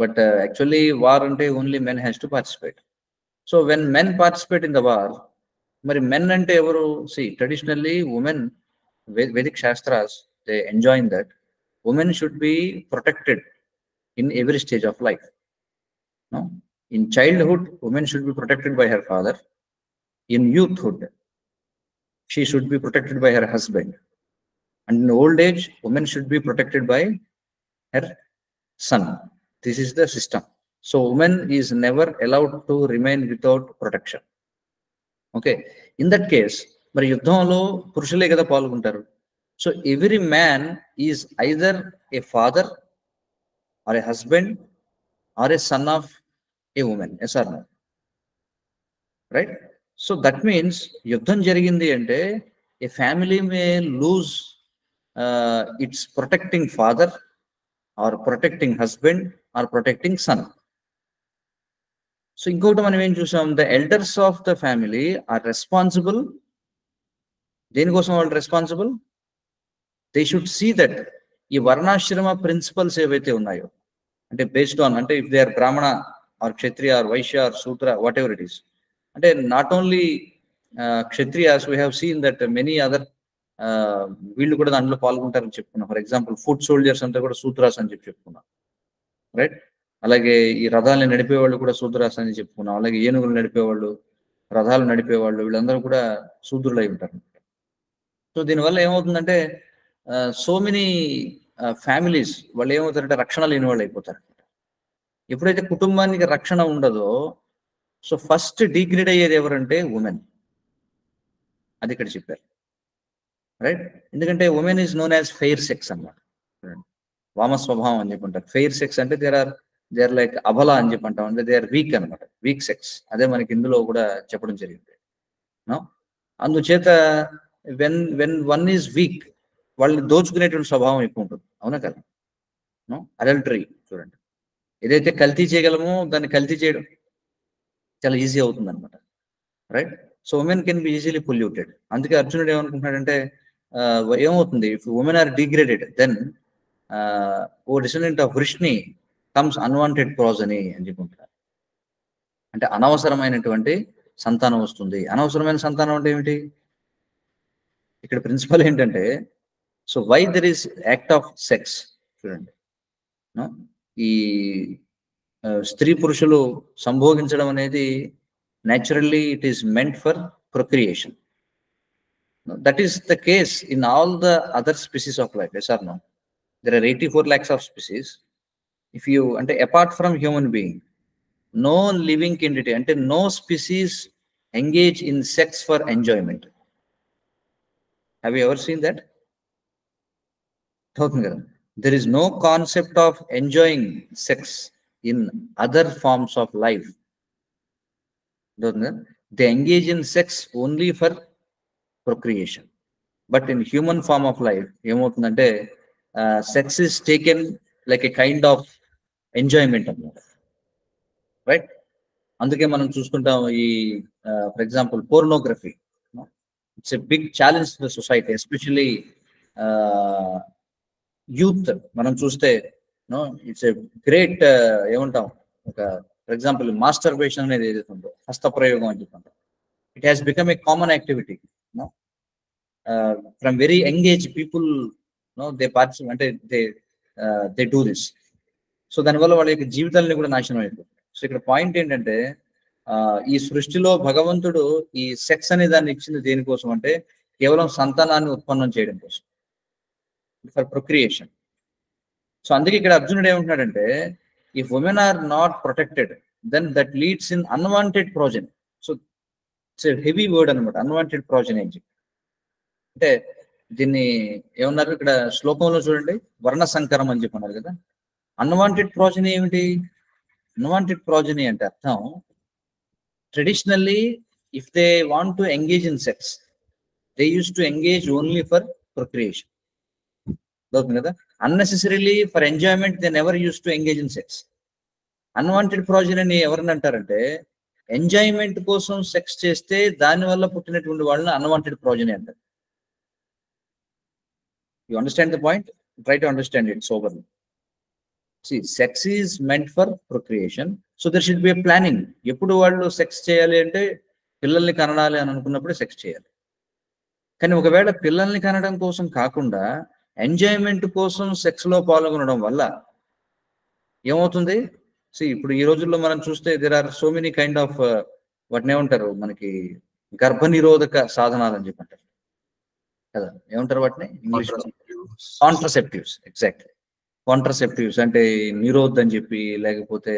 బట్ యాక్చువల్లీ వార్ అంటే only men has to participate. So when men participate in the war, మరి మెన్ అంటే ఎవరు? Traditionally women, Vedic Shastras, they enjoin that women should be protected in every stage of life. No? In childhood, women should be protected by her father. In youthhood, she should be protected by her husband. And in old age, women should be protected by her son. This is the system. So woman is never allowed to remain without protection. Okay, in that case, మరి యుద్ధంలో పురుషులే కదా పాల్గొంటారు. So every man is either a father or a husband or a son of a woman. Yes or no? Right. So that means యుద్ధం జరిగింది అంటే a family may lose its protecting father or protecting husband or protecting son. So ఇంకొకటి మనం ఏం చూసాం, the elders of the family are responsible. దేనికోసం వాళ్ళు responsible? They should see that ఈ వర్ణాశ్రమ ప్రిన్సిపల్స్ ఏవైతే ఉన్నాయో, అంటే బేస్డ్ ఆన్, అంటే if they are Brahmana or Kshatriya or Vaishya or Shudra, whatever it is, అంటే not only Kshatriyas, we have seen that many other వీళ్ళు కూడా దాంట్లో పాల్గొంటారని చెప్పుకున్నాం. ఫర్ ఎగ్జాంపుల్ ఫుడ్ సోల్జర్స్ అంతా కూడా శూద్రాస్ అని చెప్పుకున్నాం, రైట్. అలాగే ఈ రథాలను నడిపేవాళ్ళు కూడా శూద్రాస్ అని చెప్పుకున్నాం. అలాగే ఏనుగులు నడిపేవాళ్ళు, రథాలు నడిపేవాళ్ళు, వీళ్ళందరూ కూడా శూద్రులై ఉంటారు. సో దీనివల్ల ఏమవుతుందంటే సో మెనీ ఫ్యామిలీస్ వాళ్ళు ఏమవుతారంటే రక్షణ లేని వాళ్ళు అయిపోతారు. ఎప్పుడైతే కుటుంబానికి రక్షణ ఉండదో, సో ఫస్ట్ డిగ్రేడ్ అయ్యేది ఎవరంటే ఉమెన్. అది ఇక్కడ చెప్పారు, రైట్. ఎందుకంటే women is known as fair sex అన్నమాట. వామ స్వభావం అని చెప్పుంటారు. ఫెయిర్ సెక్స్ అంటే దే ఆర్ లైక్ అబల అని చెప్పి అంటాం, అంటే దే ఆర్ వీక్ అనమాట, వీక్ సెక్స్. అదే మనకి ఇందులో కూడా చెప్పడం జరిగింది. అందుచేత వెన్ వన్ ఈజ్ వీక్, వాళ్ళని దోచుకునేటువంటి స్వభావం ఎక్కువ ఉంటుంది. అవునా కదా? అడల్టరీ చూడండి, ఏదైతే కల్తీ చేయగలమో దాన్ని కల్తీ చేయడం చాలా ఈజీ అవుతుంది అనమాట, right. So women can be easily polluted. అందుకే అర్జునుడు ఏమనుకుంటున్నాడంటే ఏమవుతుంది, if women are degraded then O descendant of Vrishni comes unwanted progeny అని చెప్పుకుంటారు. అంటే అనవసరమైనటువంటి సంతానం వస్తుంది. అనవసరమైన సంతానం అంటే ఏమిటి? ఇక్కడ ప్రిన్సిపల్ ఏంటంటే, so why there is act of sex చూడండి. ఈ స్త్రీ పురుషులు సంభోగించడం అనేది naturally it is meant for procreation. That is the case in all the other species of life. Yes or no? There are 84 lakhs of species. If you, and apart from human being, no living entity, and no species engage in sex for enjoyment. Have you ever seen that? There is no concept of enjoying sex in other forms of life. They engage in sex only for procreation. But in human form of life, sex is taken like a kind of enjoyment, right? అందుకే మనం చూసుకుంటాం ఈ for example pornography. It's a big challenge to the society, especially youth. మనం చూస్తే it's a great ఏమంటాం, ఒక for example masturbation అనేది ఏదైతే ఉందో, హస్తప్రయోగం అని చెప్పంటాం, it has become a common activity. From very young age people they participate, అంటే దే డూ దిస్. సో దానివల్ల వాళ్ళ యొక్క జీవితాలని కూడా నాశనం అయిపోతుంది. సో ఇక్కడ పాయింట్ ఏంటంటే, ఈ సృష్టిలో భగవంతుడు ఈ సెక్స్ అనే దాన్ని ఇచ్చింది దేనికోసం అంటే కేవలం సంతానాన్ని ఉత్పన్నం చేయడం కోసం, ఫర్ ప్రొక్రియేషన్. సో అందుకే ఇక్కడ అర్జునుడు ఏమంటున్నాడంటే, if women are not protected, then that leads in unwanted progeny. So it's a heavy word అనమాట, unwanted progeny అని చెప్పి. అంటే దీన్ని ఏమన్నారు ఇక్కడ శ్లోకంలో చూడండి, వర్ణ సంకరం అని చెప్పి అన్నారు కదా. అన్వాంటెడ్ ప్రోజనీ ఏమిటి? అన్వాంటెడ్ ప్రోజనీ అంటే అర్థం, traditionally if they want to engage in sex, they use to engage only for procreation. అవుతుంది కదా. Unnecessarily for enjoyment they never use to engage in sex. Unwanted progeny ఎవరిని అంటారంటే, enjoyment కోసం sex చేస్తే దానివల్ల పుట్టినటువంటి వాళ్ళని అన్వాంటెడ్ ప్రోజనీ అంటారు. You understand the point? Try to understand it soberly. See, sex is meant for procreation, so there should be a planning. ఎప్పుడు వాళ్ళు సెక్స్ చేయాలి అంటే పిల్లల్ని కనాలి అని అనుకున్నప్పుడు సెక్స్ చేయాలి. కానీ ఒకవేళ పిల్లల్ని కనడం కోసం కాకుండా ఎంజాయ్మెంట్ కోసం సెక్స్ లో పాల్గొనడం వల్ల ఏమవుతుంది? ఇప్పుడు ఈ రోజుల్లో మనం చూస్తే there are so many kind of వాటిని ఏమంటారు, మనకి గర్భ నిరోధక సాధనాలు అని చెప్పంటారు కదా, ఏమంటారు వాటిని ఇంగ్లీష్ లో? కాంట్రసెప్టివ్స్. ఎగ్జాక్ట్లీ, కాంట్రసెప్టివ్స్ అంటే నిరోధ్ అని చెప్పి, లేకపోతే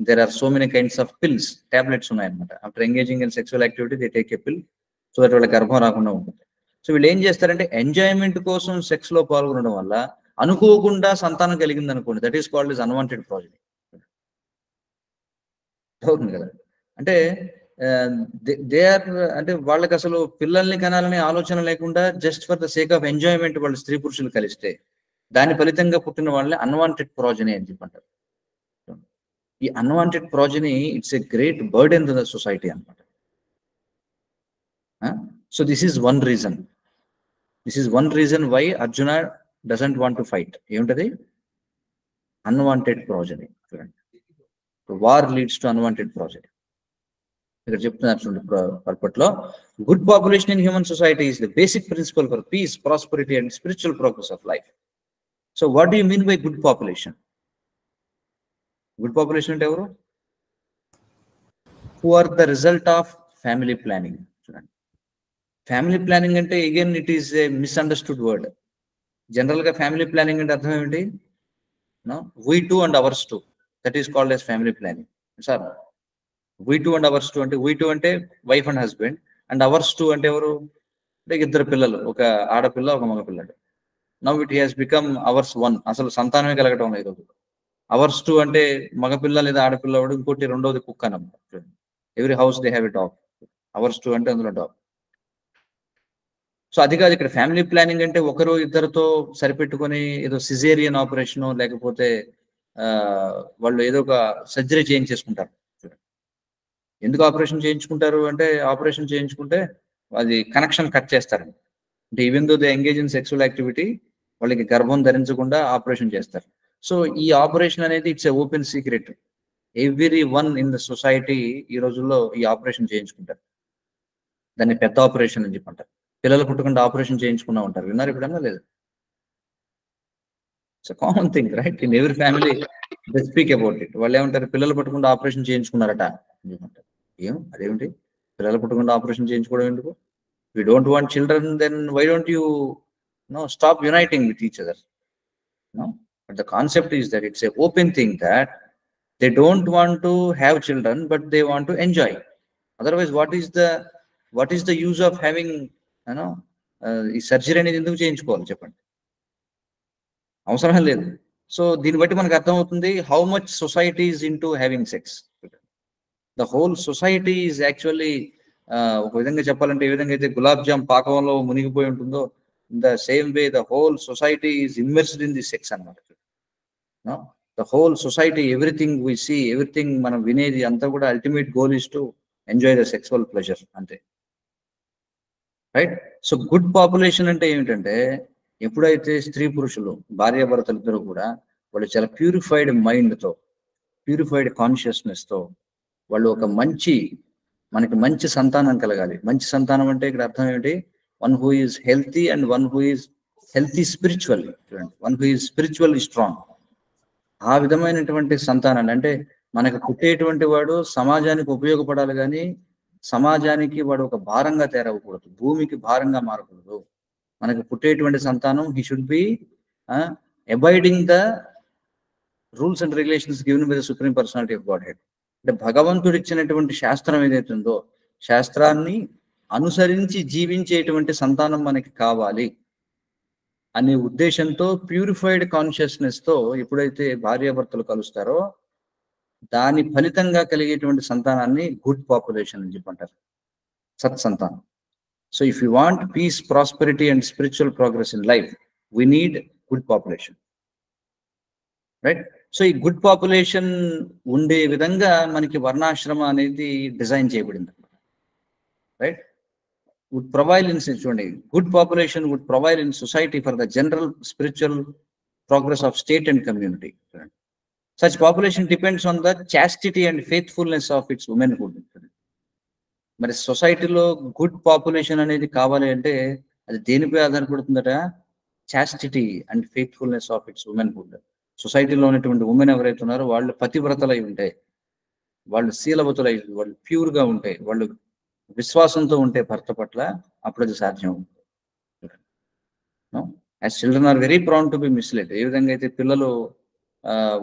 there are so many kinds of pills, tablets ఉన్నాయన్నమాట. After engaging in sexual activity, they take a pill so that వాళ్ళ గర్భం రాకుండా ఉంటుంది. సో వీళ్ళు ఏం చేస్తారంటే ఎంజాయ్మెంట్ కోసం సెక్స్ లో పాల్గొనడం వల్ల అనుకోకుండా సంతానం కలిగింది అనుకోండి, that is called is unwanted progeny. అవుతుంది కదా. అంటే దే ఆర్ అంటే వాళ్ళకి అసలు పిల్లల్ని కనాలనే ఆలోచన లేకుండా just for the sake of enjoyment వాళ్ళు స్త్రీ పురుషులు కలిస్తే దాని ఫలితంగా పుట్టిన వాళ్ళని అన్వాంటెడ్ ప్రాజెనీ అని చెప్పంటారు. ఈ unwanted progeny it's a great burden to the society అనమాట. So this is one reason. This is one reason why Arjuna doesn't want to fight. ఏమిటది? Unwanted progeny. చూడండి, war leads to unwanted progeny. ఇక్కడ చెప్తున్నారు చూడండి పర్పట్లో, good population in human society is the basic principle for peace, prosperity and spiritual progress of life. So what do you mean by good population? Good population అంటే ఎవరు? Who are the result of family planning. చూడండి, family planning అంటే again it is a misunderstood word. General గా family planning అంటే అర్థం ఏమిటి? We two and ours two, that is called as family planning. Sir we two and ours two అంటే we two అంటే wife and husband, and ours two అంటే ఎవరు? అంటే ఇద్దరు పిల్లలు, ఒక ఆడపిల్ల ఒక మగ పిల్లడు. Now it has become hours one. అసలు సంతానమే కలగటం లేదు. అవర్స్ టూ అంటే మగపిల్ల లేదా ఆడపిల్లవాడు, ఇంకోటి రెండోది కుక్క అన్నమాట. Every house they have a dog. Hours two అంటే అందులో డాగ్. సో అది కాదు ఇక్కడ ఫ్యామిలీ ప్లానింగ్ అంటే ఒకరు ఇద్దరితో సరిపెట్టుకొని ఏదో సిజేరియన్ ఆపరేషన్ లేకపోతే వాళ్ళు ఏదో ఒక సర్జరీ చేయించేసుకుంటారు. ఎందుకు ఆపరేషన్ చేయించుకుంటారు అంటే, ఆపరేషన్ చేయించుకుంటే అది కనెక్షన్ కట్ చేస్తారు. అంటే even though they engage in sexual activity, వాళ్ళకి గర్భం ధరించకుండా ఆపరేషన్ చేస్తారు. సో ఈ ఆపరేషన్ అనేది it's a open secret. Every one in the society ఈ రోజుల్లో ఈ ఆపరేషన్ చేయించుకుంటారు. దాన్ని పెద్ద ఆపరేషన్ అని చెప్పంటారు. పిల్లలు పుట్టకుండా ఆపరేషన్ చేయించుకున్నా ఉంటారు. విన్నారు ఎప్పుడన్నా? లేదు. It's a common thing right in every family. They speak about it. వాళ్ళు ఏమంటారు? పిల్లలు పుట్టకుండా ఆపరేషన్ చేయించుకున్నారట అని చెప్పంటారు. ఏం అదేమిటి? పిల్లలు పుట్టకుండా ఆపరేషన్ చేయించుకోవడం ఎందుకు? We don't want children, then why don't you stop uniting with each other? But the concept is that it's a open thing that they don't want to have children, but they want to enjoy. Otherwise, what is the use of having ఈ surgery అనేది ఎందుకు చేయించుకోవాలి చెప్పండి? అవసరం లేదు. So దీన్ని బట్టి మనకు అర్థమవుతుంది how much society is into having sex. The whole society is actually ఒక విధంగా చెప్పాలంటే ఏ విధంగా అయితే గులాబ్ జామ్ పాకంలో మునిగిపోయి ఉంటుందో, in the same way the whole society is immersed in the sex అన్నమాట. The whole society, everything we see, everything మనం వినేది అంతా కూడా ultimate goal is to enjoy the sexual pleasure అంతే. రైట్? సో గుడ్ పాపులేషన్ అంటే ఏమిటంటే, ఎప్పుడైతే స్త్రీ పురుషులు భార్యాభర్తలు ఇద్దరు కూడా వాళ్ళు చాలా ప్యూరిఫైడ్ మైండ్తో, ప్యూరిఫైడ్ కాన్షియస్నెస్తో వాళ్ళు ఒక మనకి మంచి సంతానం కలగాలి. మంచి సంతానం అంటే ఇక్కడ అర్థం ఏమిటి? One who is healthy and one who is healthy spiritually. చూడండి, one who is spiritually strong. ఆ విధమైనటువంటి సంతానాన్ని, అంటే మనకు పుట్టేటువంటి వాడు సమాజానికి ఉపయోగపడాలి కానీ సమాజానికి వాడు ఒక భారంగా తయారవ్వకూడదు, భూమికి భారంగా మారకూడదు. మనకు పుట్టేటువంటి సంతానం he should be abiding the rules and regulations given by the supreme personality of God head. అంటే భగవంతుడు ఇచ్చినటువంటి శాస్త్రం ఏదైతే ఉందో, శాస్త్రాన్ని అనుసరించి జీవించేటువంటి సంతానం మనకి కావాలి అనే ఉద్దేశంతో, ప్యూరిఫైడ్ కాన్షియస్నెస్ తో ఎప్పుడైతే భార్యాభర్తలు కలుస్తారో దాని ఫలితంగా కలిగేటువంటి సంతానాన్ని గుడ్ పాపులేషన్ అని చెప్పంటారు, సత్సంతానం. So if you want peace, prosperity and spiritual progress in life, we need good population. Right? So ఈ గుడ్ పాపులేషన్ ఉండే విధంగా మనకి వర్ణాశ్రమ అనేది డిజైన్ చేయబడింది. రైట్? వుడ్ ప్రొవైడ్ ఇన్, చూడండి, good population would provide in society for the general spiritual progress of state and community. Such population depends on the chastity and faithfulness of its womanhood. మరి సొసైటీలో good population అనేది కావాలి అంటే అది దేనిపై ఆధారపడుతుందట? Chastity and faithfulness of its womanhood. సొసైటీలో ఉన్నటువంటి ఉమెన్ ఎవరైతే ఉన్నారో వాళ్ళు పతివ్రతలై ఉంటాయి, వాళ్ళు శీలవతులై, వాళ్ళు ప్యూర్గా ఉంటాయి, వాళ్ళు విశ్వాసంతో ఉంటే భర్త పట్ల, అప్పుడు అది సాధ్యం. As children are very prone to be misled. ఏ విధంగా అయితే పిల్లలు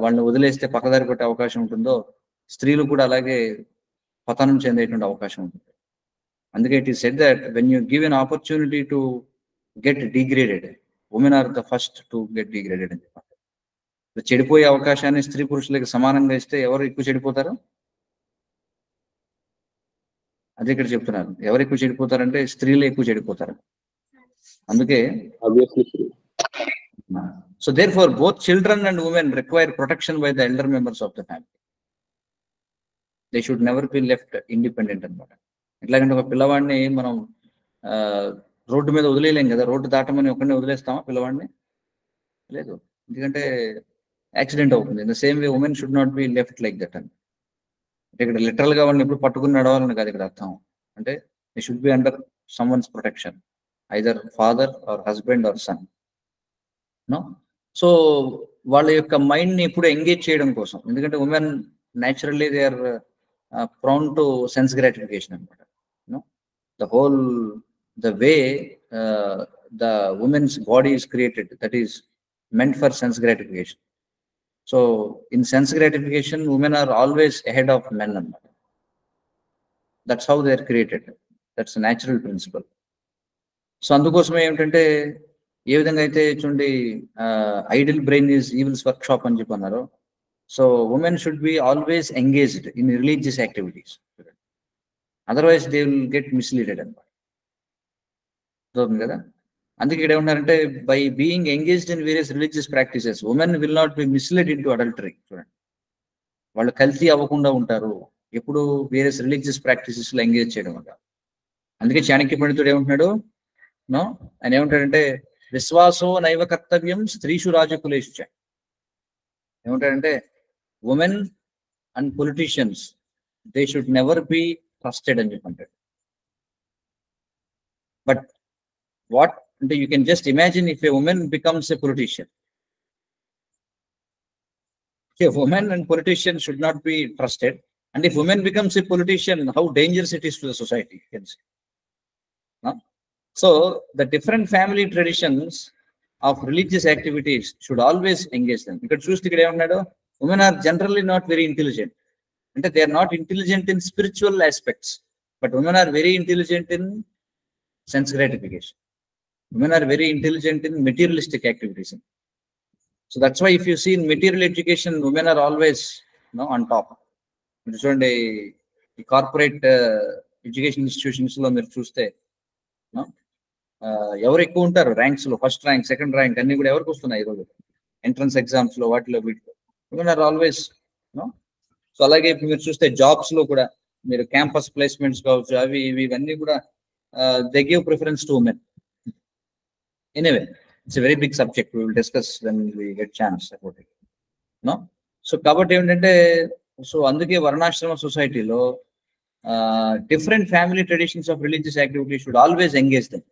వాళ్ళని వదిలేస్తే పక్కదారి పెట్టే అవకాశం ఉంటుందో, స్త్రీలు కూడా అలాగే పతనం చెందేటువంటి అవకాశం ఉంటుంది. అందుకే it is said that when you give an opportunity to get degraded, women are the first to get degraded అని చెప్పారు. చెడిపోయే అవకాశాన్ని స్త్రీ పురుషులకి సమానంగా ఇస్తే ఎవరు ఎక్కువ చెడిపోతారు? అదే ఇక్కడ చెప్తున్నారు. ఎవరు ఎక్కువ చెడిపోతారంటే స్త్రీలు ఎక్కువ చెడిపోతారు. అందుకే so therefore both children and women require protection by the elder members of the family. They should never be left independent అనమాట. ఎట్లాగంటే ఒక పిల్లవాడిని మనం రోడ్డు మీద వదిలేయలేం కదా. రోడ్డు దాటమని ఒకరిని వదిలేస్తామా పిల్లవాడిని? లేదు, ఎందుకంటే యాక్సిడెంట్ అవుతుంది. In the same way women should not be left like that అని. అంటే ఇక్కడ లిటరల్ గా వాడిని ఎప్పుడు పట్టుకుని నడవాలని కాదు ఇక్కడ అర్థం. అంటే they should be under someone's protection, either father or husband or son. No, so వాళ్ళ యొక్క మైండ్ ని ఎప్పుడు ఎంగేజ్ చేయడం కోసం. ఎందుకంటే women naturally they are prone to sense gratification అనమాట. The way the woman's body is created, that is meant for sense gratification. So in sense gratification, women are always ahead of men అనమాట. That's how they are created. That's a natural principle. So అందుకోసమే ఏమిటంటే ఏ విధంగా అయితే చూడండి idle brain is evil's workshop అని చెప్పి అన్నారు. So women should be always engaged in religious activities. Otherwise they will get misled అనమాట. కదా, అందుకే ఇక్కడ ఏమన్నారంటే by being engaged in various religious practices women will not be misled in to adultery. చూడండి, వాళ్ళు కల్తీ అవ్వకుండా ఉంటారు ఎప్పుడు వేరియస్ రిలీజియస్ ప్రాక్టీసెస్ లో ఎంగేజ్ చేయడం వల్ల. అందుకే చాణక్య పండితుడు ఏమంటున్నాడు, ఆయన ఏమంటాడంటే విశ్వాసో నైవ కర్తవ్యం స్త్రీషు రాజకులేషు. ఏమంటాడంటే women and politicians they should never be trusted అని చెప్పంటాడు. బట్ వాట్ అంటే you can just imagine if A women becomes a politician. A woman and politician should not be trusted, and if woman becomes a politician, how dangerous it is to the society, you can see. So the different family traditions of religious activities should always engage them. Ikkada chuste ikkada emunnadu, women are generally not very intelligent, ante they are not intelligent in spiritual aspects, but women are very intelligent in sense gratification. Women are very intelligent in materialistic activities. So that's why if you see in material education, women are always on top. చూడండి ఈ corporate education institutions లో మీరు చూస్తే ఎవరు ఎక్కువ ఉంటారు ranks లో, first rank, second rank అన్ని కూడా ఎవరికి వస్తున్నాయి ఈరోజు ఎంట్రన్స్ ఎగ్జామ్స్ లో, వాటిలో వీటిలో women are always. సో అలాగే ఇప్పుడు మీరు చూస్తే జాబ్స్ లో కూడా మీరు క్యాంపస్ ప్లేస్మెంట్స్ కావచ్చు, అవి ఇవన్నీ కూడా they give preference to women. Anyway it's a very big subject, we will discuss when we get chance about it. So కాబట్టి ఏంటంటే, సో అందుకే వర్ణాశ్రమ సొసైటీలో different family traditions of religious activity should always engage them.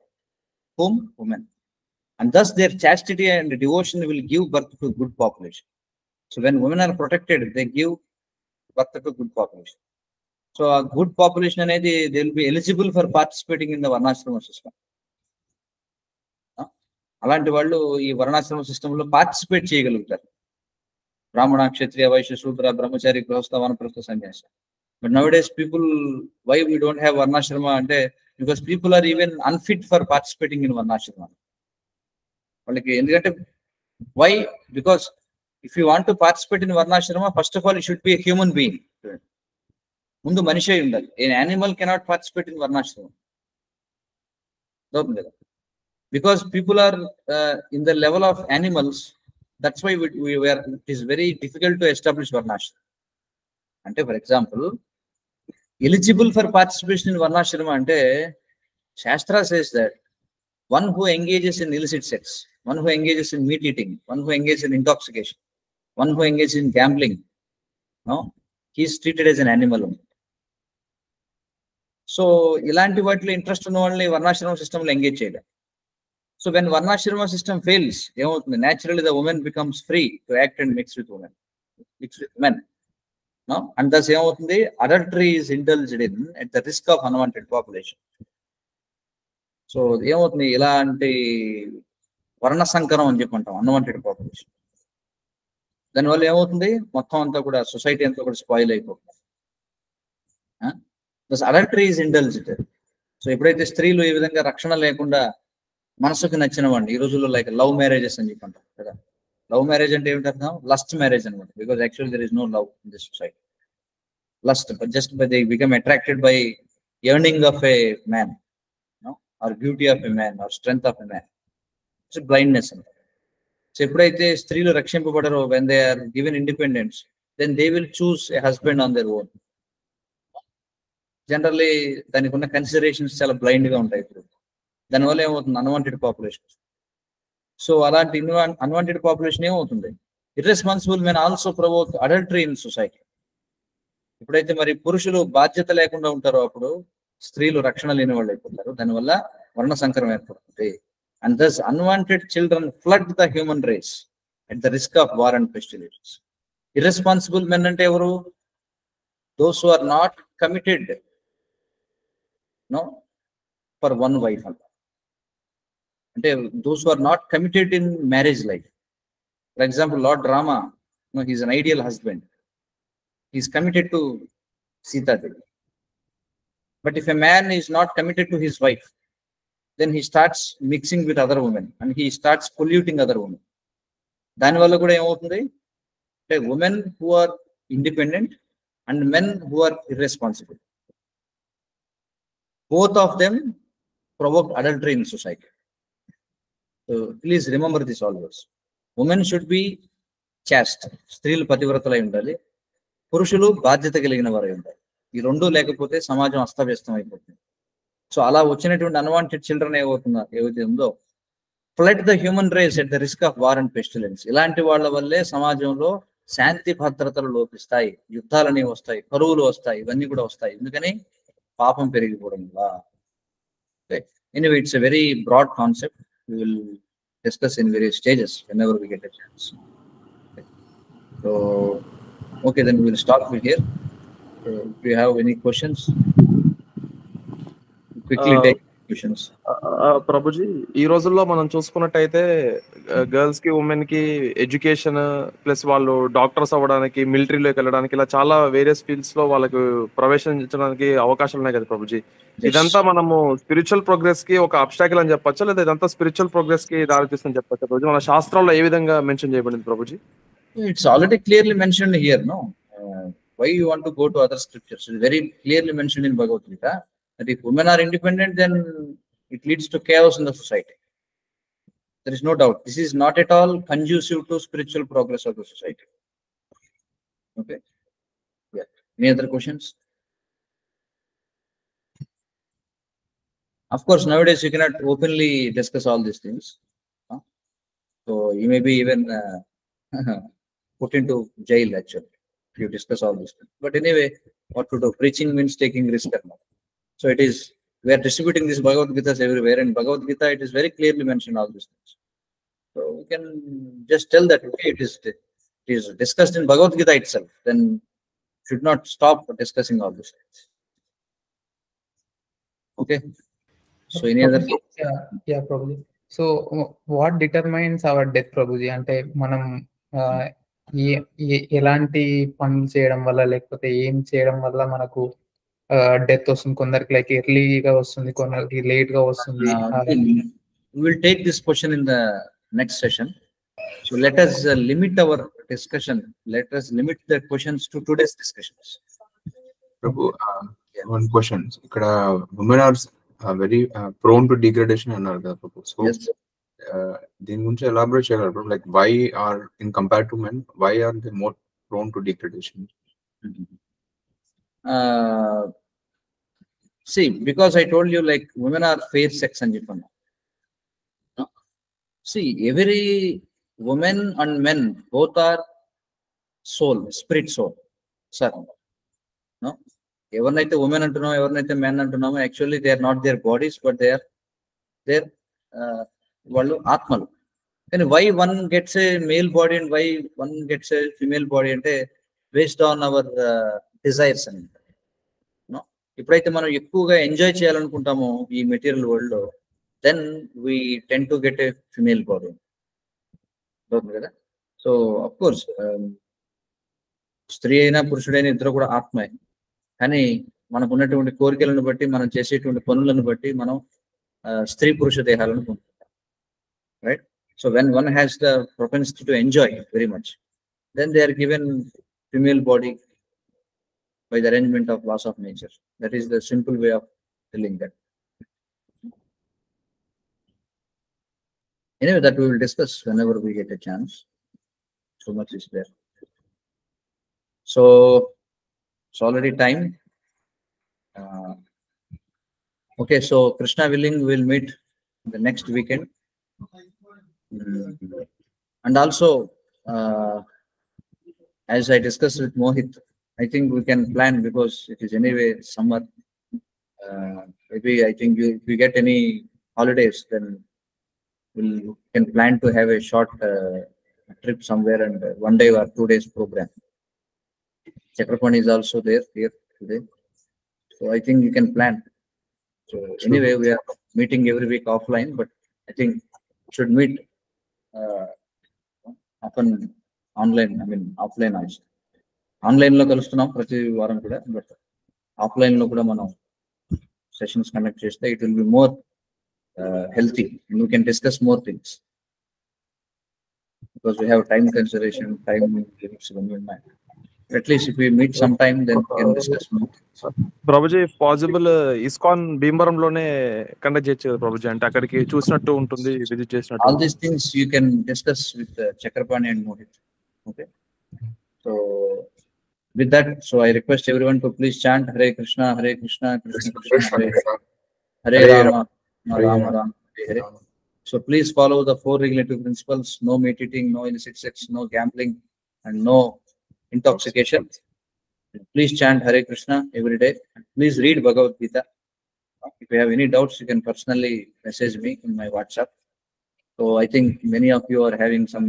Whom? Women. And thus their chastity and devotion will give birth to good population. So when women are protected, they give birth to good population. So a good population అనేది they will be eligible for participating in the varnashrama system. అలాంటి వాళ్ళు ఈ వర్ణాశ్రమ system లో participate చేయగలుగుతారు. బ్రాహ్మణ, క్షత్రియ, వైశ్య, శూద్ర, బ్రహ్మచారి, గృహస్థ, వానప్రస్థ, సన్యాసి. But nowadays people, why we don't have varnashrama అంటే because people are even unfit for participating in varnashrama. వాళ్ళకి ఎందుకంటే why? Because if you want to participate in varnashrama, first of all you should be a human being. ముందు మనిషి ఉండాలి. A animal cannot participate in varnashrama. కదా, because people are in the level of animals, that's why it is very difficult to establish varnashrama. Ante for example, eligible for participation in varnashrama ante shastra says that one who engages in illicit sex, one who engages in meat eating, one who engages in intoxication, one who engages in gambling, he is treated as an animal. So ilanti vaatlo interest ఉన్న వాళ్ళని వర్ణాశ్రమ system లో engage చేయాలి. So when varnashrama system fails, naturally the woman becomes free to act and mix with men. And thus adultery is indulged in at the risk of unwanted population. So ఇలాంటి వర్ణ సంకరం అని చెప్పుకుంటాం, unwanted population. దానివల్ల ఏమవుతుంది, మొత్తం అంతా కూడా society అంతా కూడా స్పాయిల్ అయిపోతుంది. Adultery is indulged. సో ఎప్పుడైతే స్త్రీలు ఈ విధంగా రక్షణ లేకుండా మనసుకు నచ్చిన వాడిని, ఈ రోజుల్లో లైక్ లవ్ మ్యారేజెస్ అని చెప్పంటారు కదా. లవ్ మ్యారేజ్ అంటే ఏమిటి అర్థం? లస్ట్ మ్యారేజ్ అనమాట. Because actually there is no love in this society. Lust, but just by they become attracted by yearning of a man, or beauty of a man, or strength of a man. It's a blindness. So ఎప్పుడైతే స్త్రీలు రక్షింపబడరో, when they are given independence, then they will choose a husband on their own. Generally దానికి ఉన్న considerations చాలా blind గా ఉంటాయి. ఇప్పుడు దానివల్ల ఏమవుతుంది, అన్వాంటెడ్ పాపులేషన్. సో అలాంటి అన్వాంటెడ్ పాపులేషన్ ఏమవుతుంది, irresponsible men also provoke adultery in society. ఎప్పుడైతే మరి పురుషులు బాధ్యత లేకుండా ఉంటారో అప్పుడు స్త్రీలు రక్షణ లేని వాళ్ళు అయిపోతారు. దానివల్ల వర్ణ సంకరం ఏర్పడుతుంది. And thus unwanted children flood the human race at the risk of war and pestilences. Irresponsible men అంటే ఎవరు? Those who are not committed for one wife అంటే those who are not committed in marriage life. For example lord Rama, he's an ideal husband. He is committed to Sita Devi. But if a man is not committed to his wife, then he starts mixing with other women and he starts polluting other women. దానివల్ల కూడా ఏమవుతుంది అంటే women who are independent and men who are irresponsible, both of them provoke adultery in society. So please remember this always. Women should be chaste. స్త్రీలు పతివ్రతలై ఉండాలి, పురుషులు బాధ్యత కలిగిన వారై ఉంటారు. ఈ రెండు లేకపోతే సమాజం అస్తవ్యస్తం అయిపోతుంది. సో అలా వచ్చినటువంటి అన్వాంటెడ్ చిల్డ్రన్ ఏవైతే ఉందో, flood the human race at the risk of war and pestilence. ఇలాంటి వాళ్ళ వల్లే సమాజంలో శాంతి భద్రతలు లోపిస్తాయి, యుద్ధాలని వస్తాయి, కరువులు వస్తాయి, ఇవన్నీ కూడా వస్తాయి. ఎందుకని? పాపం పెరిగిపోవడం వల్ల. Anyway, it's a very broad concept. We will discuss in various stages whenever we get a chance. So okay, then we will stop here. If you have any questions, quickly take questions. Prabhuji, ఈ రోజుల్లో మనం చూసుకున్నట్టయితే girls కి, women కి education plus వాళ్ళు doctors అవ్వడానికి, మిలిటరీలోకి వెళ్ళడానికి, ఇలా చాలా వేరియస్ ఫీల్డ్స్ లో వాళ్ళకు ప్రవేశించడానికి అవకాశాలు ఉన్నాయి కదా ప్రభుజీ. ఇదంతా మనము స్పిరిచువల్ ప్రోగ్రెస్ కి ఒక అబ్స్టాకిల్ అని చెప్పొచ్చా, లేదా ఇదంతా స్పిరిచువల్ ప్రోగ్రెస్ కి దారితీస్తుందని చెప్పొచ్చా ప్రభుజీ? మన శాస్త్రాల్లో ఏ విధంగా మెన్షన్ చేయబడింది Prabhuji? It's already clearly mentioned here, no? Why you want to go to other scriptures? It's very clearly mentioned in Bhagavad Gita that if women are independent, then it leads to chaos in the society. There is no doubt. This is not at all conducive to spiritual progress of the society. Okay. Yeah. Any other questions? Of course, nowadays you cannot openly discuss all these things. So you may be even put into jail actually if you discuss all these things. But anyway, what to do? Preaching means taking risk. So it is, we are distributing this Bhagavad Gita everywhere. In Bhagavad Gita, it is very clearly mentioned all these things. So we can just tell that okay, it is discussed in Bhagavad Gita itself. Then should not stop discussing all these things. Okay. So any other? Yeah, probably. So what determines our death, Prabhuji? అంటే మనం ఎలాంటి పనులు చేయడం వల్ల, లేకపోతే ఏం చేయడం వల్ల మనకు డెత్ వస్తుంది? కొందరికి లైక్ ఎర్లీగా వస్తుంది, కొందరికి లేట్ గా వస్తుంది. We will take this question in the next session. So let us limit our discussion. Let us limit the questions to today's discussions. Prabhu, one question. Ikkada women are very prone to degradation another కదా Prabhu. So Yes. దీని గురించి elaborate చేయగలరు? Like why are, in compared to men, why are they more prone to degradation? See, because I told you like women are fair sex and చెప్పాను. See, every woman and men both are soul, spirit soul. Sir, no? ఎవరినైతే women అంటున్నామో, ఎవరినైతే men అంటున్నామో, actually they are not their bodies, but they are వాళ్ళు ఆత్మలు. కానీ why one gets a male body and why one gets a female body అంటే based on our desires అని. ఎప్పుడైతే మనం ఎక్కువగా ఎంజాయ్ చేయాలనుకుంటామో ఈ మెటీరియల్ వరల్డ్ లో, then we tend to get a female body. కదా. సో అఫ్ కోర్స్ స్త్రీ అయినా పురుషుడైనా ఇద్దరు కూడా ఆత్మే. కానీ మనకు ఉన్నటువంటి కోరికలను బట్టి, మనం చేసేటువంటి పనులను బట్టి మనం స్త్రీ పురుష దేహాలను పొందుతాం. Right? So when one has the propensity to enjoy very much, then they are given female body by the arrangement of laws of nature. That is the simple way of telling that. Anyway, that we will discuss whenever we get a chance. So much is there. So it's already time. Okay, so Krishna willing, we'll meet the next weekend. And also, as I discussed with Mohit, I think we can plan, because it is anyway summer. Maybe I think if we get any holidays, then we can plan to have a short trip somewhere, and 1 day or 2 days program. Chakrapan is also there here today, so I think you can plan. So anyway, we are meeting every week offline, but I think should meet often online. I mean offline also. Online లో కలుస్తున్నాం ప్రతి వారం కూడా, but offline లో కూడా మనం sessions conduct చేస్తే it will be more healthy, and we can discuss more things, because we have time consideration, time limits in mind. At least if we meet sometime, then we can discuss more. Prabhuji if possible ISKCON భీమవరంలోనే conduct చేయొచ్చు కదా ప్రభుజీ, అంటే అక్కడికి చూసినట్టు ఉంటుంది, visit చేసినట్టు. All these things you can discuss with Chakrapani and Mohit. Okay, so with that, so I request everyone to please chant Hare Krishna, Krishna Krishna, Hare Rama, Rama Rama, Hare Hare. So please follow the 4 regulative principles: no meat eating, no illicit sex, no gambling, and no intoxication. Please chant Hare Krishna every day. Please read Bhagavad Gita. If you have any doubts, you can personally message me in my WhatsApp. So I think many of you are having some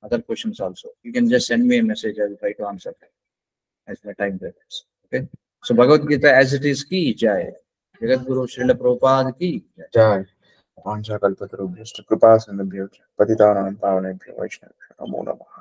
other questions also. You can just send me a message. I will try to answer them as my time permits. Okay. So Bhagavad Gita as it is ki jai. Jagat Guru Srila Prabhupada ki jai. Jai. Vancha kalpatarubhyascha kripa sindhubhyascha patitanam pavanebhyo vaishnavibhyo namo namaha.